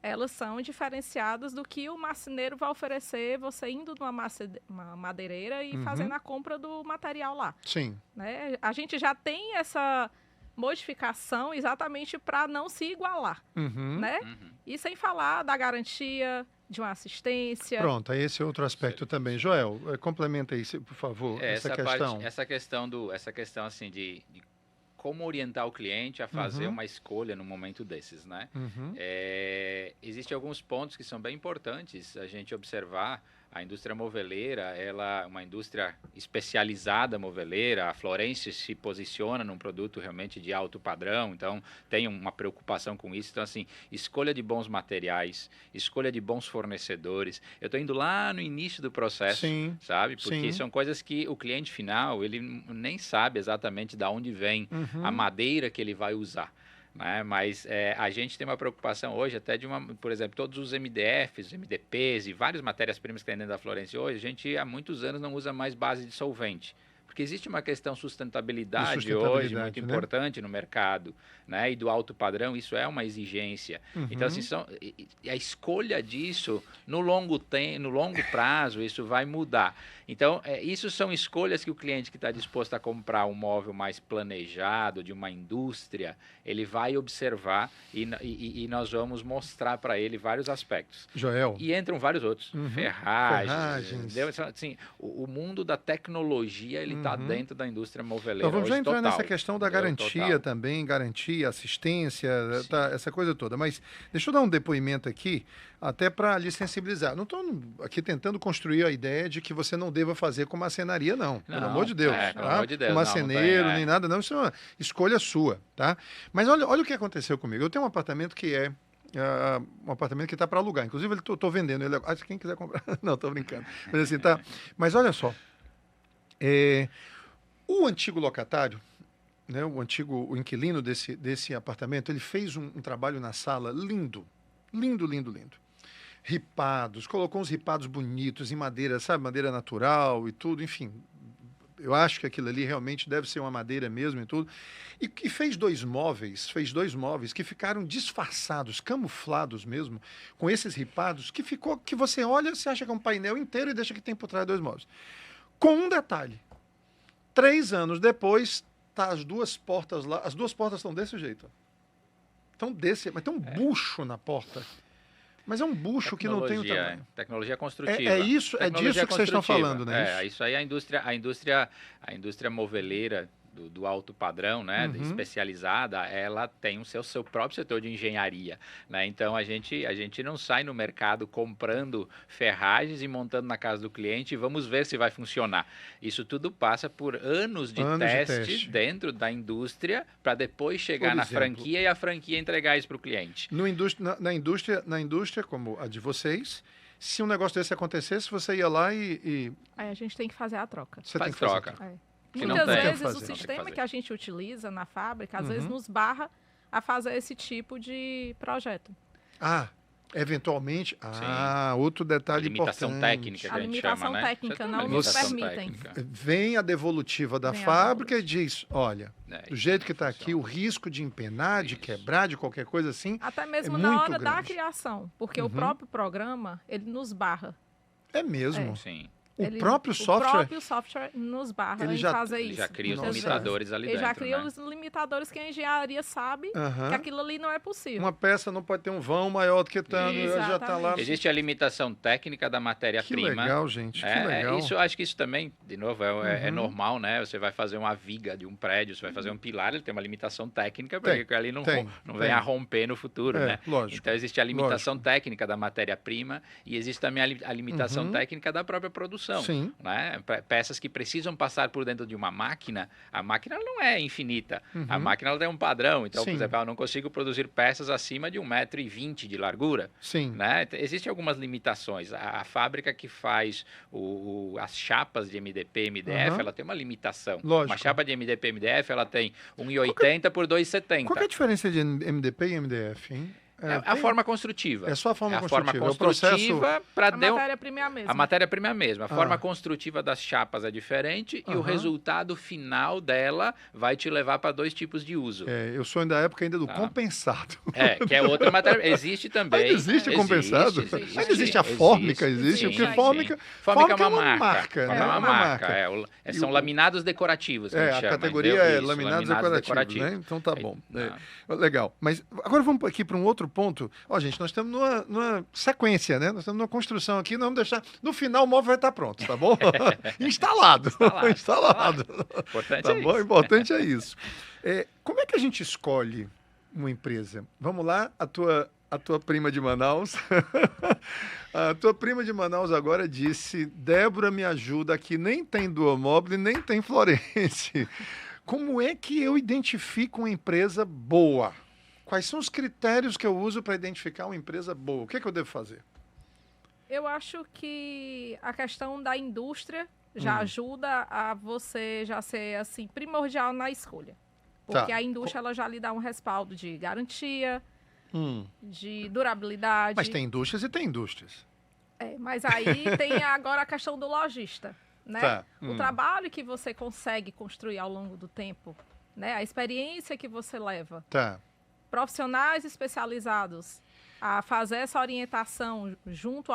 elas são diferenciadas do que o marceneiro vai oferecer você indo numa madeireira e fazendo a compra do material lá.
Sim.
Né? A gente já tem essa modificação exatamente para não se igualar, né? E sem falar da garantia, de uma assistência.
Pronto, esse é outro aspecto também. Joel, complementa aí, por favor, essa questão.
Essa questão assim de como orientar o cliente a fazer uma escolha no momento desses, né? Existem alguns pontos que são bem importantes a gente observar. A indústria moveleira, ela é uma indústria especializada moveleira. A Florence se posiciona num produto realmente de alto padrão, então tem uma preocupação com isso. Então, assim, escolha de bons materiais, escolha de bons fornecedores. Eu estou indo lá no início do processo, sabe? Porque são coisas que o cliente final, ele nem sabe exatamente de onde vem a madeira que ele vai usar. Né? Mas a gente tem uma preocupação hoje até por exemplo, todos os MDFs, os MDPs e várias matérias-primas que tem dentro da Florence hoje, a gente há muitos anos não usa mais base de solvente. Porque existe uma questão sustentabilidade hoje muito importante no mercado, né? E do alto padrão, isso é uma exigência. Então, assim, a escolha disso, no longo prazo, isso vai mudar. Então, isso são escolhas que o cliente que está disposto a comprar um móvel mais planejado, de uma indústria, ele vai observar e nós vamos mostrar para ele vários aspectos.
Joel.
E entram vários outros. Ferragens. Assim, o mundo da tecnologia, ele está dentro da indústria moveleira.
Então vamos já entrar nessa questão da garantia também, garantia, assistência, essa coisa toda. Mas deixa eu dar um depoimento aqui, até para lhe sensibilizar. Não estou aqui tentando construir a ideia de que você não deva fazer com marcenaria, não. Pelo amor de Deus.
Pelo amor de Deus.
Com marceneiro, nem nada, não. Isso é uma escolha sua, tá? Mas olha o que aconteceu comigo. Eu tenho um apartamento que é um apartamento que está para alugar. Inclusive, eu estou vendendo ele. Quem quiser comprar. Não, estou brincando. Mas assim, tá. Mas olha só. O antigo locatário, né, o inquilino desse apartamento, ele fez um trabalho na sala lindo. Lindo, lindo, lindo. Ripados, colocou uns ripados bonitos em madeira, sabe? Madeira natural e tudo, enfim. Eu acho que aquilo ali realmente deve ser uma madeira mesmo e tudo. E fez dois móveis que ficaram disfarçados, camuflados mesmo, com esses ripados, que você olha, você acha que é um painel inteiro e deixa que tem por trás 2 móveis. Com um detalhe. 3 anos depois, tá as 2 portas lá, as 2 portas estão desse jeito. Mas tem um bucho na porta. Mas é um bucho que não tem o tamanho.
Tecnologia construtiva.
É disso que vocês estão falando, né?
Isso aí a indústria moveleira do alto padrão, né, especializada, ela tem o seu próprio setor de engenharia, né? Então a gente não sai no mercado comprando ferragens e montando na casa do cliente e vamos ver se vai funcionar. Isso tudo passa por anos de teste dentro da indústria para depois chegar na franquia e a franquia entregar isso para o cliente.
Na indústria como a de vocês, se um negócio desse acontecesse, você ia lá e...
Aí a gente tem que fazer a troca.
Você tem que fazer
troca.
Muitas vezes o sistema que a gente utiliza na fábrica, às vezes nos barra a fazer esse tipo de projeto.
Eventualmente, outro detalhe
importante.
A
limitação técnica não nos permitem.
Vem a devolutiva da fábrica e diz, olha, do jeito que está aqui, o risco de empenar, de quebrar, de qualquer coisa assim,
até mesmo na hora da criação, porque o próprio programa, ele nos barra.
É mesmo?
Sim.
O próprio
software nos barra em fazer isso.
Ele já cria os limitadores ali dentro.
Ele já cria os limitadores que a engenharia sabe que aquilo ali não é possível.
Uma peça não pode ter um vão maior do que tanto, já está lá.
Existe a limitação técnica da matéria-prima.
Que legal, gente, que legal.
Acho que isso também, de novo, é normal, né? Você vai fazer uma viga de um prédio, você vai fazer um pilar, ele tem uma limitação técnica, para que ali não venha a romper no futuro, né?
Lógico.
Então existe a limitação técnica da matéria-prima e existe também a limitação técnica da própria produção.
Sim.
Né? Peças que precisam passar por dentro de uma máquina, a máquina não é infinita. A máquina ela tem um padrão. Então, por exemplo, eu não consigo produzir peças acima de 1,20 m de largura.
Sim.
Né? Existem algumas limitações. A fábrica que faz as chapas de MDP e MDF, ela tem uma limitação.
Lógico.
Uma chapa de MDP e MDF, ela tem 1,80 por 2,70.
Qual que é a diferença de MDP e MDF, hein?
A forma construtiva.
É só a forma construtiva.
A forma construtiva para
a matéria-prima é a mesma.
A matéria-prima é a mesma. A forma construtiva das chapas é diferente e o resultado final dela vai te levar para 2 tipos de uso.
Eu sou da época ainda do compensado.
Que é outra matéria. Existe também.
Ainda existe o compensado? Ainda existe a fórmica, existe. Porque fórmica
é uma marca. É uma marca. São laminados decorativos.
A categoria é laminados decorativos. Né? Então tá bom. Legal. Mas agora vamos aqui para um outro ponto. Gente, nós estamos numa sequência, né? Nós estamos numa construção aqui, nós vamos deixar... No final o móvel vai estar pronto, tá bom? Instalado.
Importante
tá bom? Importante é isso. Como é que a gente escolhe uma empresa? Vamos lá, a tua prima de Manaus. A tua prima de Manaus agora disse, Débora, me ajuda, aqui nem tem Duomobile, nem tem Florence. Como é que eu identifico uma empresa boa? Quais são os critérios que eu uso para identificar uma empresa boa? O que eu devo fazer?
Eu acho que a questão da indústria já ajuda a você já ser assim primordial na escolha. Porque a indústria ela já lhe dá um respaldo de garantia, de durabilidade.
Mas tem indústrias e tem indústrias.
Mas aí tem agora a questão do lojista, né? O trabalho que você consegue construir ao longo do tempo, né? A experiência que você leva. Profissionais especializados a fazer essa orientação junto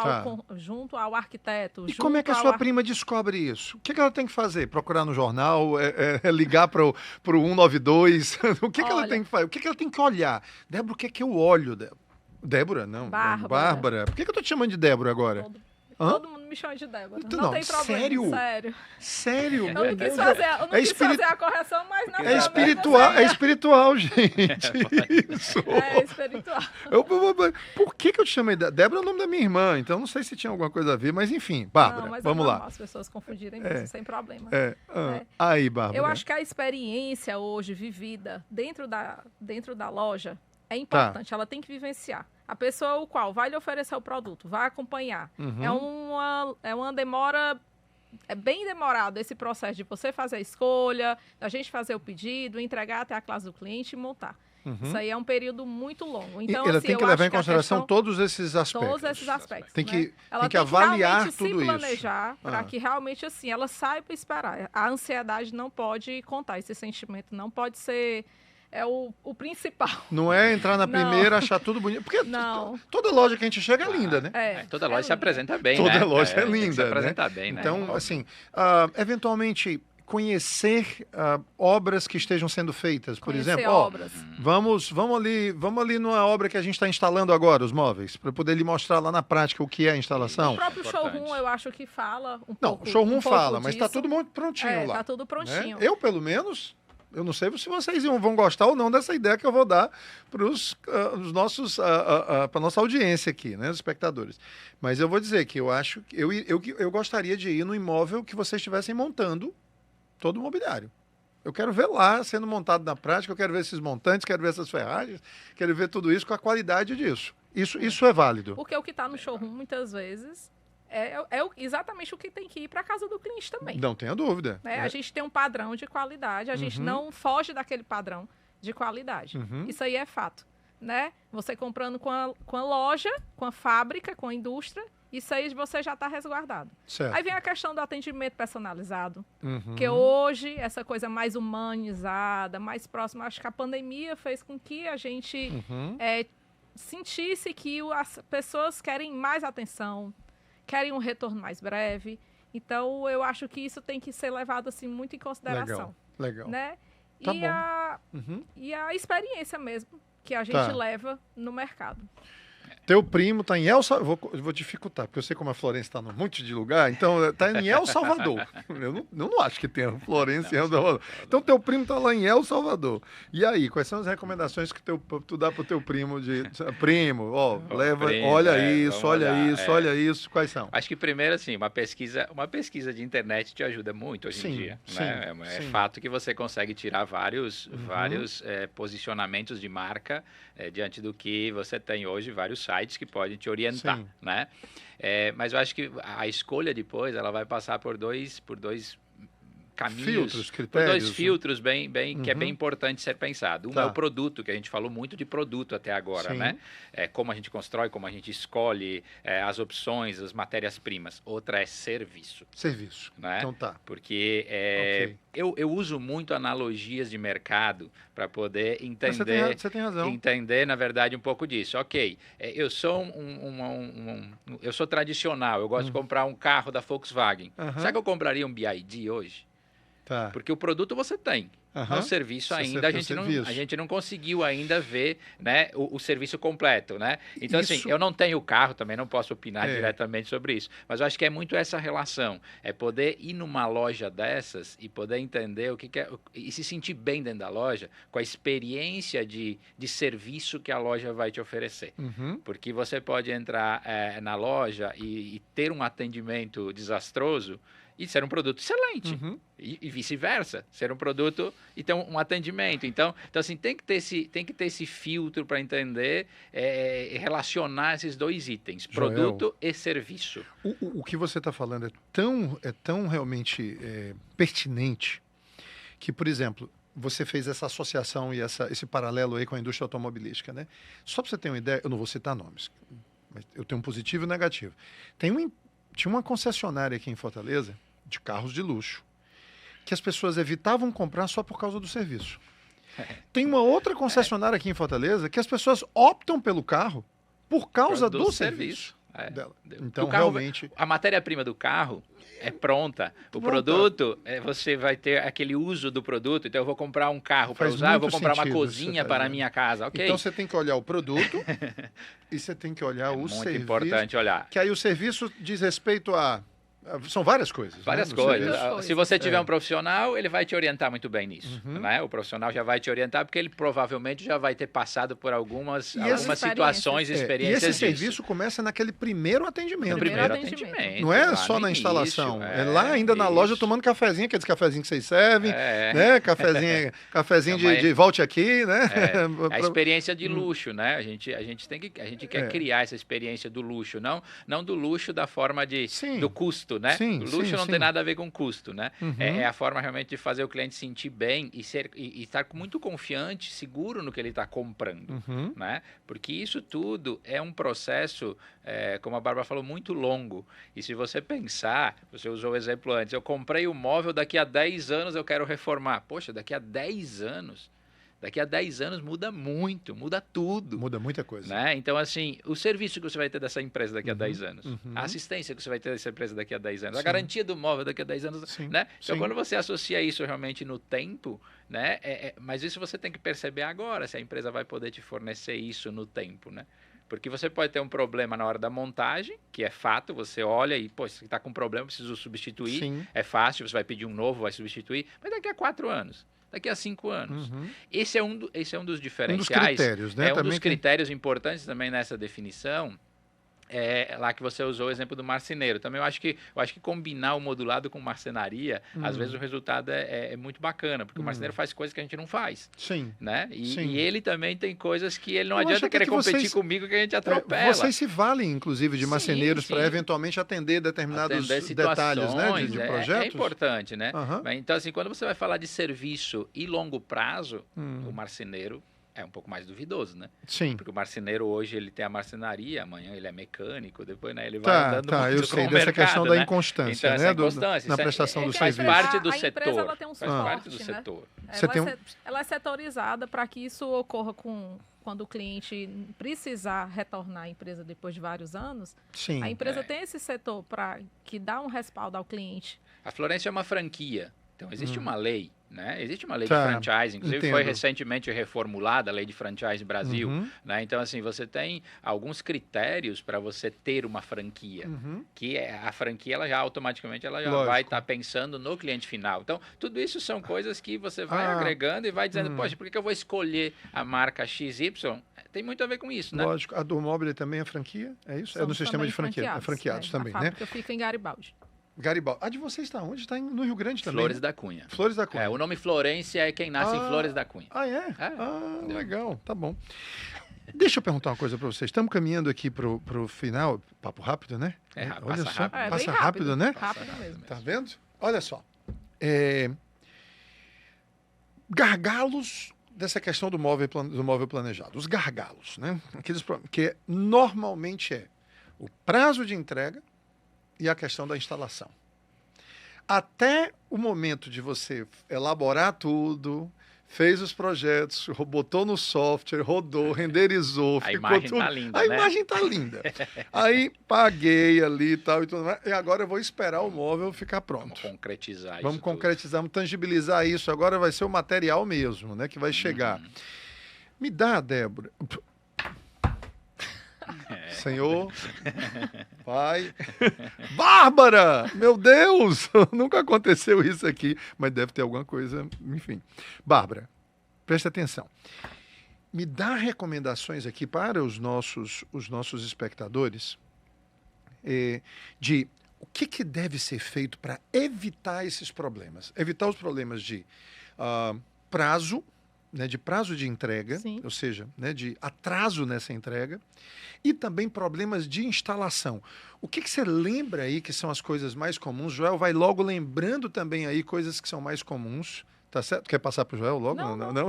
ao arquiteto.
E como é que a sua prima descobre isso? O que ela tem que fazer? Procurar no jornal? Ligar para o 192? O que ela tem que fazer? O que ela tem que olhar? Débora, o que eu olho? Débora? Não.
Bárbara.
Por que eu estou te chamando de Débora agora?
Todo mundo me chama de Débora. Não tem problema.
Sério? Sério?
Eu não quis fazer a correção, mas não.
É espiritual, gente. Isso.
É espiritual.
Por que eu te chamei de Débora? É o nome da minha irmã, então não sei se tinha alguma coisa a ver, mas enfim, Bárbara, vamos lá.
As pessoas confundirem isso, sem problema.
Aí, Bárbara.
Eu acho que a experiência hoje vivida dentro da loja é importante, ela tem que vivenciar. A pessoa o qual vai lhe oferecer o produto, vai acompanhar. É uma demora, é bem demorado esse processo de você fazer a escolha, da gente fazer o pedido, entregar até a casa do cliente e montar. Isso aí é um período muito longo. Então,
ela tem que levar em consideração todos esses aspectos.
Todos esses aspectos.
Tem que avaliar tudo isso.
Ela tem que se planejar para que realmente assim, ela saiba esperar. A ansiedade não pode contar, esse sentimento não pode ser o principal.
Não é entrar na primeira, achar tudo bonito. Porque toda loja que a gente chega é linda, né?
Toda loja se apresenta bem,
toda loja é linda. Se
apresenta bem, né?
Então, assim, eventualmente conhecer obras que estejam sendo feitas, por exemplo,
obras.
Vamos ali numa obra que a gente está instalando agora, os móveis, para poder lhe mostrar lá na prática o que é a instalação.
O próprio showroom, eu acho que fala pouco.
Não, o showroom fala, mas está tudo muito prontinho lá.
Está tudo prontinho.
Né? Eu, pelo menos, eu não sei se vocês vão gostar ou não dessa ideia que eu vou dar para para nossa audiência aqui, né, os espectadores. Mas eu vou dizer que eu acho que eu gostaria de ir no imóvel que vocês estivessem montando todo o mobiliário. Eu quero ver lá sendo montado na prática, eu quero ver esses montantes, quero ver essas ferragens, quero ver tudo isso com a qualidade disso. Isso é válido.
Porque o que está no showroom, muitas vezes, é exatamente o que tem que ir para a casa do cliente também.
Não tenha dúvida.
A gente tem um padrão de qualidade, a gente não foge daquele padrão de qualidade. Isso aí é fato. Né? Você comprando com a loja, com a fábrica, com a indústria, isso aí você já está resguardado.
Certo.
Aí vem a questão do atendimento personalizado, que hoje, essa coisa mais humanizada, mais próxima, acho que a pandemia fez com que a gente sentisse que as pessoas querem mais atenção, querem um retorno mais breve. Então, eu acho que isso tem que ser levado assim, muito em consideração.
Legal.
Né?
Tá bom.
E a experiência mesmo que a gente leva no mercado.
Teu primo está em El Salvador. Vou dificultar, porque eu sei como a Florência está num monte de lugar, então está em El Salvador. Eu não acho que tenha Florência em El Salvador. Então teu primo está lá em El Salvador. E aí, quais são as recomendações que tu dá pro teu primo primo, leva, primo, olha isso, quais são?
Acho que primeiro, assim, uma pesquisa de internet te ajuda muito hoje em dia. Né? É fato que você consegue tirar vários posicionamentos de marca diante do que você tem hoje, vários sites que podem te orientar, né? Mas eu acho que a escolha depois, ela vai passar por dois caminhos,
critérios,
dois filtros que é bem importante ser pensado. Um é o produto, que a gente falou muito de produto até agora, né? Como a gente constrói, como a gente escolhe as opções, as matérias-primas. Outra é serviço.
Serviço,
né?
Então tá.
Porque eu uso muito analogias de mercado para poder entender,
você tem razão.
Entender, na verdade, um pouco disso. Eu sou eu sou tradicional, eu gosto de comprar um carro da Volkswagen. Será que eu compraria um BYD hoje?
Tá.
Porque o produto você tem. No serviço ainda, a gente não conseguiu ainda ver, né, o serviço completo, né? Então, assim, eu não tenho carro, também não posso opinar diretamente sobre isso. Mas eu acho que é muito essa relação. É poder ir numa loja dessas e poder entender o que é, e se sentir bem dentro da loja com a experiência de serviço que a loja vai te oferecer. Porque você pode entrar na loja e ter um atendimento desastroso e ser um produto excelente. E vice-versa, ser um produto e ter um atendimento. Então assim, tem que ter esse filtro para entender relacionar esses dois itens, produto e serviço.
O que você está falando é tão realmente pertinente que, por exemplo, você fez essa associação e esse paralelo aí com a indústria automobilística, né? Só para você ter uma ideia, eu não vou citar nomes, mas eu tenho um positivo e um negativo. Tinha uma concessionária aqui em Fortaleza de carros de luxo que as pessoas evitavam comprar só por causa do serviço. Tem uma outra concessionária aqui em Fortaleza que as pessoas optam pelo carro por causa do serviço. dela. Então, realmente...
A matéria-prima do carro é pronta. O produto, você vai ter aquele uso do produto. Então, eu vou comprar um carro para usar, eu vou comprar uma cozinha para a minha casa. Okay.
Então, você tem que olhar o produto e você tem que olhar o serviço. Muito importante
olhar.
Que aí o serviço diz respeito a... São várias coisas.
Várias coisas. Se você tiver um profissional, ele vai te orientar muito bem nisso. Né? O profissional já vai te orientar, porque ele provavelmente já vai ter passado por algumas situações, experiências.
E esse serviço começa naquele primeiro atendimento.
No primeiro atendimento.
Não é só na instalação. É lá ainda na loja tomando cafezinho, aqueles cafezinhos que vocês servem. Né? Cafezinho de volte aqui. Né?
A experiência de luxo. Né? A gente quer criar essa experiência do luxo. Não do luxo da forma do custo. Né?
Sim,
o luxo não tem nada a ver com custo, né? É a forma realmente de fazer o cliente se sentir bem e estar muito confiante, seguro no que ele está comprando, né? Porque isso tudo é um processo, como a Bárbara falou, muito longo. E se você pensar, você usou o exemplo antes, eu comprei um móvel, daqui a 10 anos eu quero reformar. Poxa, daqui a 10 anos muda muito, muda tudo.
Muda muita coisa.
Né? Então, assim, o serviço que você vai ter dessa empresa daqui a 10 anos, a assistência que você vai ter dessa empresa daqui a 10 anos, a garantia do móvel daqui a 10 anos, né? Então, quando você associa isso realmente no tempo, né? Mas isso você tem que perceber agora, se a empresa vai poder te fornecer isso no tempo, né? Porque você pode ter um problema na hora da montagem, que é fato, você olha e, pô, você está com um problema, preciso substituir, é fácil, você vai pedir um novo, vai substituir, mas daqui a 4 anos. Daqui a 5 anos. Esse é um dos diferenciais.
Um dos critérios, né?
Um dos critérios importantes também nessa definição. Lá que você usou o exemplo do marceneiro. Também eu acho que combinar o modulado com marcenaria, às vezes o resultado é muito bacana, porque o marceneiro faz coisas que a gente não faz.
Sim.
Né? E ele também tem coisas que ele não adianta querer competir comigo que a gente atropela.
Vocês se valem, inclusive, de marceneiros para eventualmente atender determinados detalhes, né, de projetos?
É importante, né? Então, assim, quando você vai falar de serviço e longo prazo, o marceneiro é um pouco mais duvidoso, né?
Sim.
Porque o marceneiro hoje, ele tem a marcenaria, amanhã ele é mecânico, depois, né, ele vai andando muito
eu sei dessa questão da inconstância,
então,
né?
Inconstância,
na prestação do serviço.
Faz parte do
a
setor.
Empresa, ela tem um suporte,
faz parte do setor.
Ela é setorizada para que isso ocorra quando o cliente precisar retornar à empresa depois de vários anos.
Sim.
A empresa tem esse setor que dá um respaldo ao cliente.
A Florência é uma franquia, então existe uma lei. Né? Existe uma lei de franchise, inclusive foi recentemente reformulada a lei de franchise Brasil. Né? Então, assim, você tem alguns critérios para você ter uma franquia, que a franquia ela já automaticamente vai estar pensando no cliente final. Então, tudo isso são coisas que você vai agregando e vai dizendo, poxa, por que eu vou escolher a marca XY? Tem muito a ver com isso, né?
Lógico. A Dormobile também é franquia? É isso?
Somos
no sistema de franquia. Franqueados também, né?
Eu fico em Garibaldi.
Garibaldi. A de vocês está onde? Está no Rio Grande também?
Flores da Cunha.
Flores da Cunha.
O nome Florência é quem nasce em Flores da Cunha.
Legal. Tá bom. Deixa eu perguntar uma coisa para vocês. Estamos caminhando aqui pro final. Papo rápido, né? Olha só.
Rápido.
Passa rápido, né?
Rápido mesmo.
Tá vendo? Olha só. Gargalos dessa questão do móvel planejado. Os gargalos, né? Aqueles que normalmente o prazo de entrega e a questão da instalação. Até o momento de você elaborar tudo, fez os projetos, botou no software, rodou, renderizou,
ficou imagem tudo. Tá linda,
a imagem tá linda. Aí paguei ali e tal e tudo mais. E agora eu vou esperar o móvel ficar pronto.
Vamos
concretizar, vamos tangibilizar isso. Agora vai ser o material mesmo, né, que vai chegar. Me dá, Débora. Senhor, Pai, Bárbara, meu Deus, nunca aconteceu isso aqui, mas deve ter alguma coisa, enfim. Bárbara, preste atenção. Me dá recomendações aqui para os nossos espectadores de o que deve ser feito para evitar esses problemas. Evitar os problemas de prazo, né, de prazo de entrega, ou seja, né, de atraso nessa entrega, e também problemas de instalação. O que você lembra aí que são as coisas mais comuns? Joel vai logo lembrando também aí coisas que são mais comuns. Tá certo? Quer passar para o Joel logo? Não?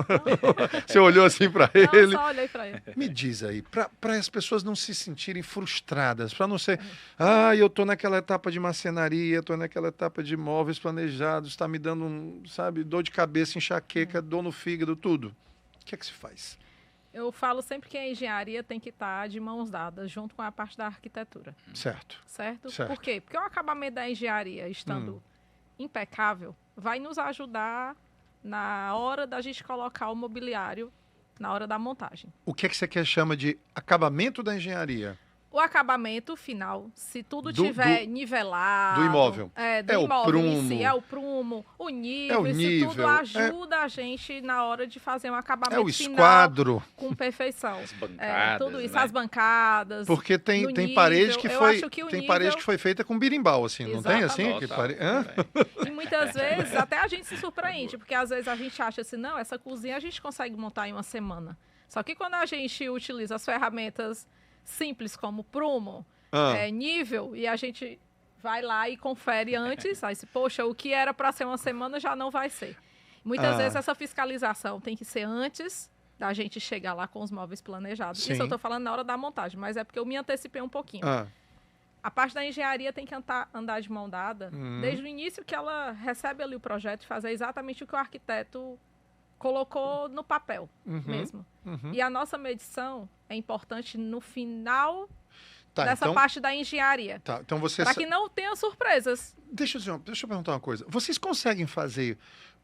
Você olhou assim para ele?
Não, só olhei para ele.
Me diz aí, para as pessoas não se sentirem frustradas, para não ser, eu estou naquela etapa de marcenaria, estou naquela etapa de móveis planejados, está me dando, dor de cabeça, enxaqueca, dor no fígado, tudo. O que é que se faz?
Eu falo sempre que a engenharia tem que estar de mãos dadas junto com a parte da arquitetura.
Certo.
Certo? Por quê? Porque o acabamento da engenharia estando impecável vai nos ajudar na hora da gente colocar o mobiliário, na hora da montagem.
O que é que você chama de acabamento da engenharia?
O acabamento final, se tudo tiver nivelado...
Do imóvel.
Do imóvel em si, o prumo, o nível, isso tudo ajuda a gente na hora de fazer um acabamento
esquadro.
Final com perfeição.
As bancadas,
tudo isso, as bancadas.
Porque tem parede que foi parede que foi feita com birimbau, assim, não tem assim?
E muitas vezes até a gente se surpreende, porque às vezes a gente acha assim, não, essa cozinha a gente consegue montar em uma semana. Só que quando a gente utiliza as ferramentas simples como prumo, nível, e a gente vai lá e confere antes, aí poxa, o que era para ser uma semana já não vai ser. Muitas vezes essa fiscalização tem que ser antes da gente chegar lá com os móveis planejados.
Sim.
Isso eu estou falando na hora da montagem, mas é porque eu me antecipei um pouquinho. A parte da engenharia tem que andar de mão dada desde o início que ela recebe ali o projeto e fazer exatamente o que o arquiteto colocou no papel mesmo. E a nossa medição é importante no final dessa parte da engenharia.
Então
para que não tenha surpresas.
Deixa eu perguntar uma coisa. Vocês conseguem fazer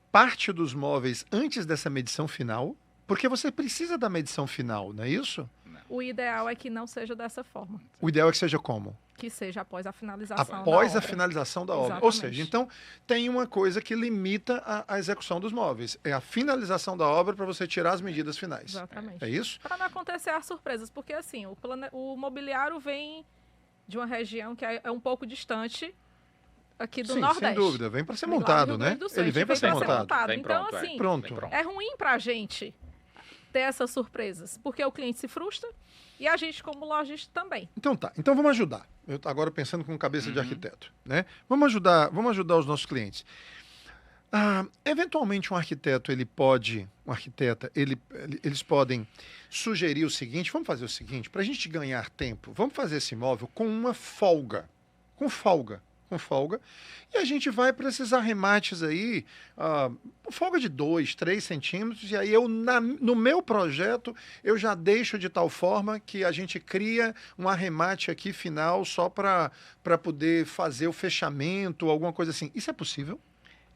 parte dos móveis antes dessa medição final? Porque você precisa da medição final, não é isso?
O ideal é que não seja dessa forma.
O ideal é que seja como?
Que seja após a finalização da obra.
Após a finalização da obra. Ou seja, então tem uma coisa que limita a execução dos móveis. É a finalização da obra para você tirar as medidas finais.
Exatamente.
É isso?
Para não acontecer as surpresas. Porque assim, o mobiliário vem de uma região que é um pouco distante aqui do Nordeste.
Sem dúvida. Vem para ser montado, né? Ele vem para ser montado.
Então, assim, é ruim para a gente ter essas surpresas, porque o cliente se frustra e a gente como lojista também.
Então então vamos ajudar. Eu agora pensando com cabeça de arquiteto, né? Vamos ajudar os nossos clientes. Eventualmente um arquiteto, eles podem sugerir o seguinte, vamos fazer o seguinte, para a gente ganhar tempo, vamos fazer esse imóvel com uma folga, com folga, e a gente vai para esses arremates aí, folga de 2, 3 centímetros, e aí no meu projeto eu já deixo de tal forma que a gente cria um arremate aqui final só para poder fazer o fechamento, alguma coisa assim. Isso é possível?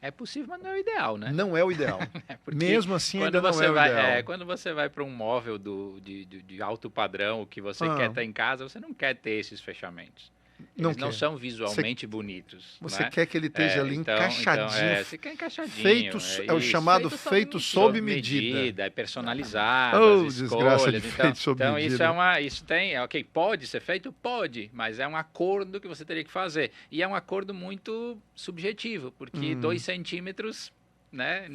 É possível, mas não é o ideal, né?
Não é o ideal. Mesmo assim, ainda não é o ideal.
Quando você vai para um móvel de alto padrão, o que você quer ter em casa, você não quer ter esses fechamentos. Eles não são visualmente bonitos.
Você
né?
quer que ele esteja ali encaixadinho.
Você quer encaixadinho.
É o chamado feito sob medida.
É personalizado, as
desgraça de
escolhas.
Feito sob medida.
Isso tem, ok, pode ser feito? Pode, mas é um acordo que você teria que fazer. E é um acordo muito subjetivo, porque 2 centímetros... Né?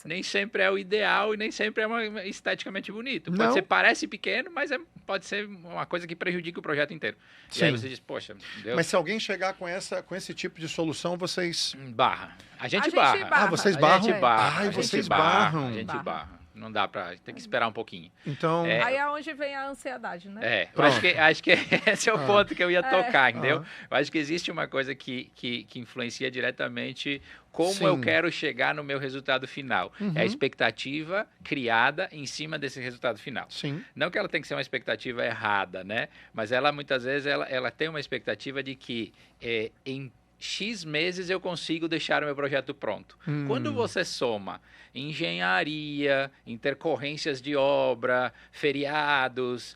Nem sempre é o ideal e nem sempre é esteticamente bonito. Pode ser, parece pequeno, mas pode ser uma coisa que prejudica o projeto inteiro.
Sim.
E aí você diz, poxa,
mas se alguém chegar com esse tipo de solução, vocês...
Barra. A gente barra.
Vocês barram?
Vocês barram. A gente barra. Não dá pra... Tem que esperar um pouquinho.
Então...
Aí é onde vem a ansiedade, né?
Acho que esse é o ponto que eu ia tocar, entendeu? Eu acho que existe uma coisa que influencia diretamente como eu quero chegar no meu resultado final. É a expectativa criada em cima desse resultado final.
Sim.
Não que ela tem que ser uma expectativa errada, né? Mas ela, muitas vezes, ela tem uma expectativa de que em X meses eu consigo deixar o meu projeto pronto. Quando você soma engenharia, intercorrências de obra, feriados,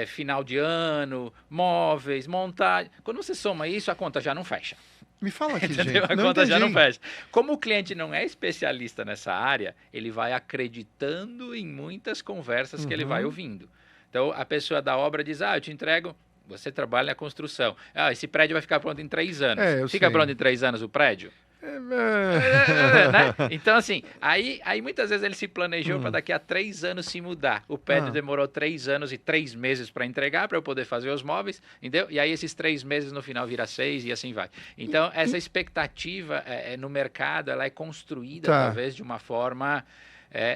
final de ano, móveis, montagem... Quando você soma isso, a conta já não fecha.
Me fala aqui,
gente.
A
conta já não fecha. Como o cliente não é especialista nessa área, ele vai acreditando em muitas conversas que ele vai ouvindo. Então, a pessoa da obra diz, eu te entrego... Você trabalha na construção. Esse prédio vai ficar pronto em 3 anos. Fica pronto em 3 anos o prédio? Né? Então, assim, aí muitas vezes ele se planejou para daqui a 3 anos se mudar. O prédio demorou 3 anos e 3 meses para entregar, para eu poder fazer os móveis, entendeu? E aí esses 3 meses no final vira 6 e assim vai. Então, essa expectativa no mercado, ela é construída talvez de uma forma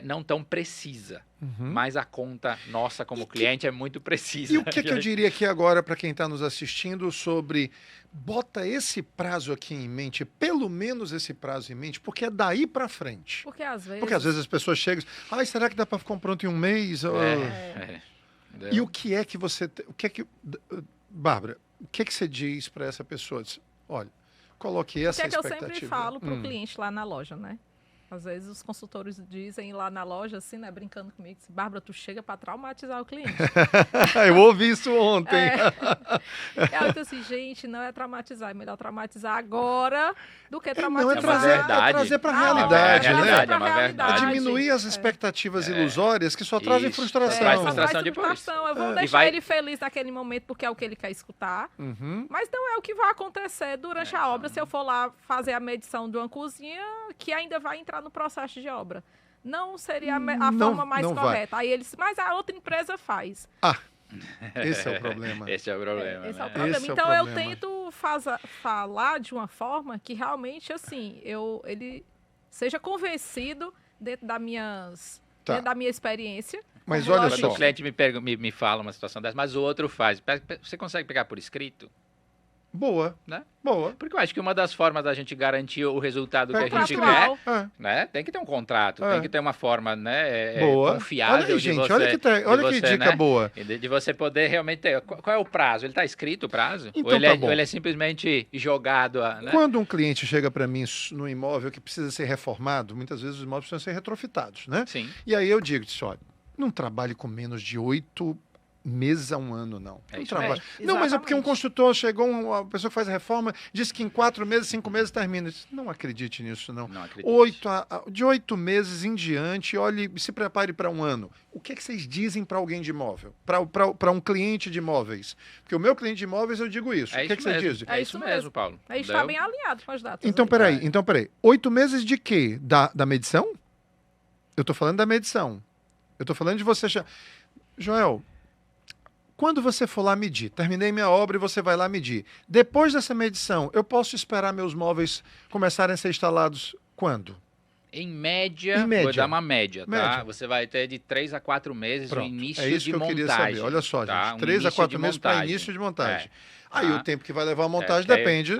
não tão precisa. Mas a conta nossa como cliente é muito precisa.
E o que eu diria aqui agora para quem está nos assistindo sobre bota esse prazo aqui em mente, pelo menos esse prazo em mente, porque é daí para frente.
Porque às
vezes as pessoas chegam, será que dá para ficar pronto em um mês? E o que é que você... Bárbara, o que é que você diz para essa pessoa? Olha, coloque essa expectativa.
O que é que eu sempre falo para o cliente lá na loja, né? Às vezes os consultores dizem lá na loja, assim, né, brincando comigo, Bárbara, tu chega para traumatizar o cliente.
Eu ouvi isso ontem.
Ela disse assim, gente, não é traumatizar, é melhor traumatizar agora do que traumatizar.
Não, trazer para a realidade, né? Diminuir as expectativas ilusórias que só trazem frustração.
Traz frustração depois.
Eu vou deixar ele feliz naquele momento porque é o que ele quer escutar, mas não é o que vai acontecer durante a obra se eu for lá fazer a medição de uma cozinha que ainda vai entrar no processo de obra. Não seria a forma mais correta. Aí ele disse, mas a outra empresa faz.
Esse é o problema.
Esse é o problema.
Esse é o problema. Então eu tento falar de uma forma que realmente, assim, ele seja convencido dentro da minha experiência.
Mas olha
só. Quando o cliente me fala uma situação dessa, mas o outro faz. Você consegue pegar por escrito?
Boa,
né?
Boa.
Porque eu acho que uma das formas da gente garantir o resultado que a gente quer, né? Tem que ter um contrato, tem que ter uma forma, né? Confiável.
Olha aí, gente, olha que dica, né? Boa.
De você poder realmente ter. Qual é o prazo? Ele está escrito o prazo?
Então,
ou ele é simplesmente jogado? Né?
Quando um cliente chega para mim no imóvel que precisa ser reformado, muitas vezes os imóveis precisam ser retrofitados, né?
Sim.
E aí eu digo, olha, não trabalhe com menos de 8 meses a um ano, não. Não, mas é porque um construtor chegou, uma pessoa que faz a reforma, disse que em 4 meses, 5 meses termina. Disse, não acredite nisso, não. De 8 meses em diante, olhe, se prepare para um ano. O que é que vocês dizem para alguém de imóvel? Para um cliente de imóveis? Porque o meu cliente de imóveis, eu digo isso. O que é que vocês dizem?
É isso mesmo, Paulo.
A gente está bem alinhado com as datas.
Então, peraí. 8 meses de quê? Da medição? Eu estou falando da medição. Eu estou falando de você... Joel... Quando você for lá medir, terminei minha obra e você vai lá medir. Depois dessa medição, eu posso esperar meus móveis começarem a ser instalados quando?
Em média, vou dar uma média, tá? Você vai ter de 3 a 4 meses no início de montagem.
É isso que eu queria saber. Olha só, gente. 3 a 4 meses para início de montagem. Aí o tempo que vai levar a montagem depende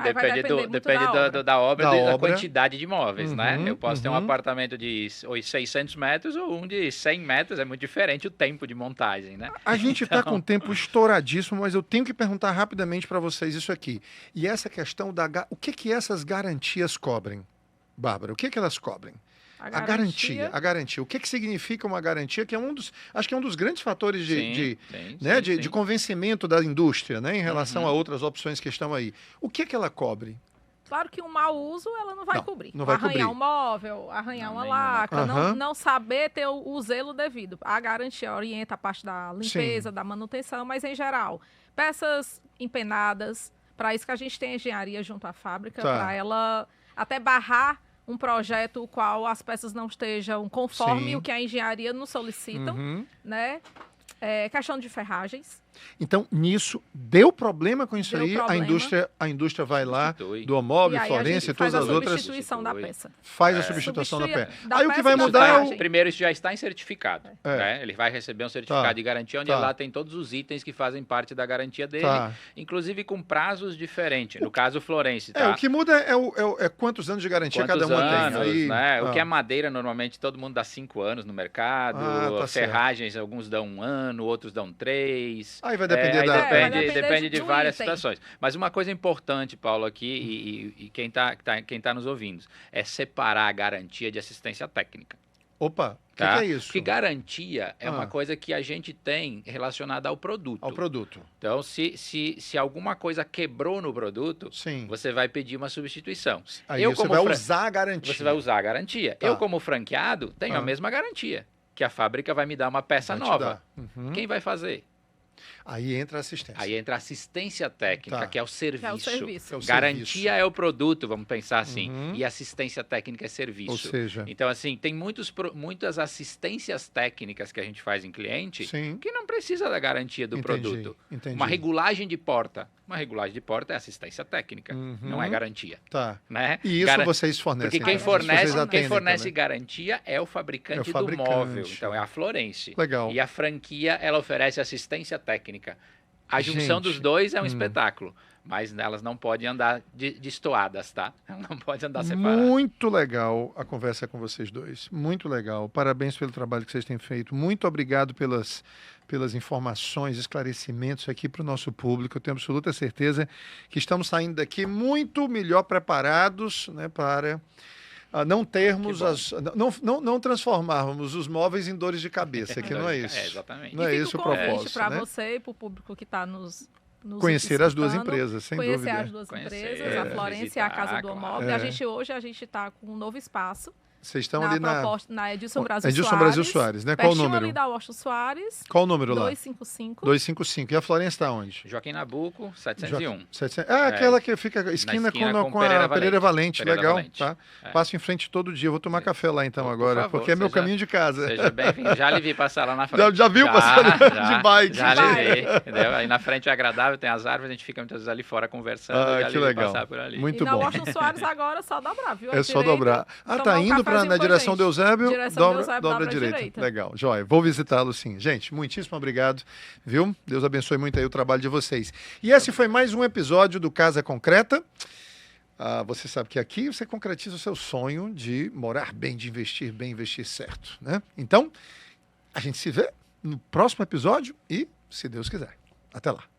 da obra, da quantidade de imóveis, né? Eu posso ter um apartamento de 600 metros ou um de 100 metros, é muito diferente o tempo de montagem, né?
A gente está com o tempo estouradíssimo, mas eu tenho que perguntar rapidamente para vocês isso aqui. E essa questão o que essas garantias cobrem? Bárbara, o que elas cobrem? A garantia. O que significa uma garantia? Que é acho que é um dos grandes fatores de convencimento da indústria, né, em relação a outras opções que estão aí. O que ela cobre?
Claro que um mau uso ela não vai cobrir.
Não vai
arranhar um móvel, arranhar uma lacra, não saber ter o zelo devido. A garantia orienta a parte da limpeza, da manutenção, mas em geral, peças empenadas, para isso que a gente tem a engenharia junto à fábrica, para ela até barrar um projeto o qual as peças não estejam conforme o que a engenharia nos solicitam, né? Questão de ferragens.
Então, nisso, deu problema com isso aí? A indústria vai lá, do Móvel, Florência e todas as outras...
faz a substituição da peça.
Faz a substituição da peça. Aí o que vai mudar é
Primeiro, isso já está em certificado. Né? Ele vai receber um certificado de garantia, onde lá tem todos os itens que fazem parte da garantia dele, inclusive com prazos diferentes. No caso, Florência.
O que muda é quantos anos de garantia cada uma tem. Aí,
né? O que é madeira, normalmente, todo mundo dá 5 anos no mercado. Ferragens, alguns dão 1 ano, outros dão 3.
Aí vai depender
depende de várias situações. Mas uma coisa importante, Paulo, aqui, e quem tá nos ouvindo, é separar a garantia de assistência técnica.
Opa, o que é isso?
Porque garantia é uma coisa que a gente tem relacionada ao produto.
Ao produto.
Então, se alguma coisa quebrou no produto, você vai pedir uma substituição.
Aí você vai usar a garantia.
Você vai usar a garantia. Eu, como franqueado, tenho a mesma garantia. Que a fábrica vai me dar uma peça nova. Quem vai fazer?
Aí entra a assistência.
Aí entra a assistência técnica, que é o serviço.
É o serviço.
Garantia é o produto, vamos pensar assim. E assistência técnica é serviço.
Ou seja...
Então, assim, tem muitas assistências técnicas que a gente faz em cliente que não precisa da garantia do produto. Uma regulagem de porta. Uma regulagem de porta é assistência técnica, não é garantia.
Tá.
Né?
E isso vocês fornecem.
Porque quem fornece garantia é o fabricante do móvel. Então, é a Florence.
Legal.
E a franquia, ela oferece assistência técnica. A junção dos dois é um espetáculo. Mas elas não podem andar destoadas, tá? Elas não podem andar separadas.
Muito legal a conversa com vocês dois. Muito legal. Parabéns pelo trabalho que vocês têm feito. Muito obrigado pelas informações, esclarecimentos aqui para o nosso público. Eu tenho absoluta certeza que estamos saindo daqui muito melhor preparados, né, para não termos não transformarmos os móveis em dores de cabeça, que não é isso.
Exatamente.
Não é esse o propósito.
Para você e para o público que está nos
conhecer as duas empresas, sem dúvida.
Conhecer as duas empresas, a Florence e a Casa do Móvel. Hoje a gente está com um novo espaço.
Vocês estão ali
na Edilson Brasil
Edilson Brasil Soares, né? Qual o número?
Ali da Washington Soares.
Qual o número lá?
255.
255. E a Florence está onde?
Joaquim Nabuco, 701.
Aquela que fica esquina com a Pereira Valente. Legal, tá? Passo em frente todo dia. Vou tomar café lá então agora, porque é meu caminho de casa.
Seja bem-vindo. Já lhe vi passar lá na frente.
Já viu passar de bike?
Já lhe vi, entendeu? Aí na frente é agradável, tem as árvores, a gente fica muitas vezes ali fora conversando.
Que legal.
Passar por ali.
Muito bom.
E na Washington Soares agora só dobrar, viu?
É só dobrar. Tá indo na direção do Eusébio, dobra direita. Legal, joia. Vou visitá-lo sim. Gente, muitíssimo obrigado, viu? Deus abençoe muito aí o trabalho de vocês. E esse foi mais um episódio do Casa Concreta. Você sabe que aqui você concretiza o seu sonho de morar bem, de investir bem, investir certo, né? Então, a gente se vê no próximo episódio e, se Deus quiser. Até lá.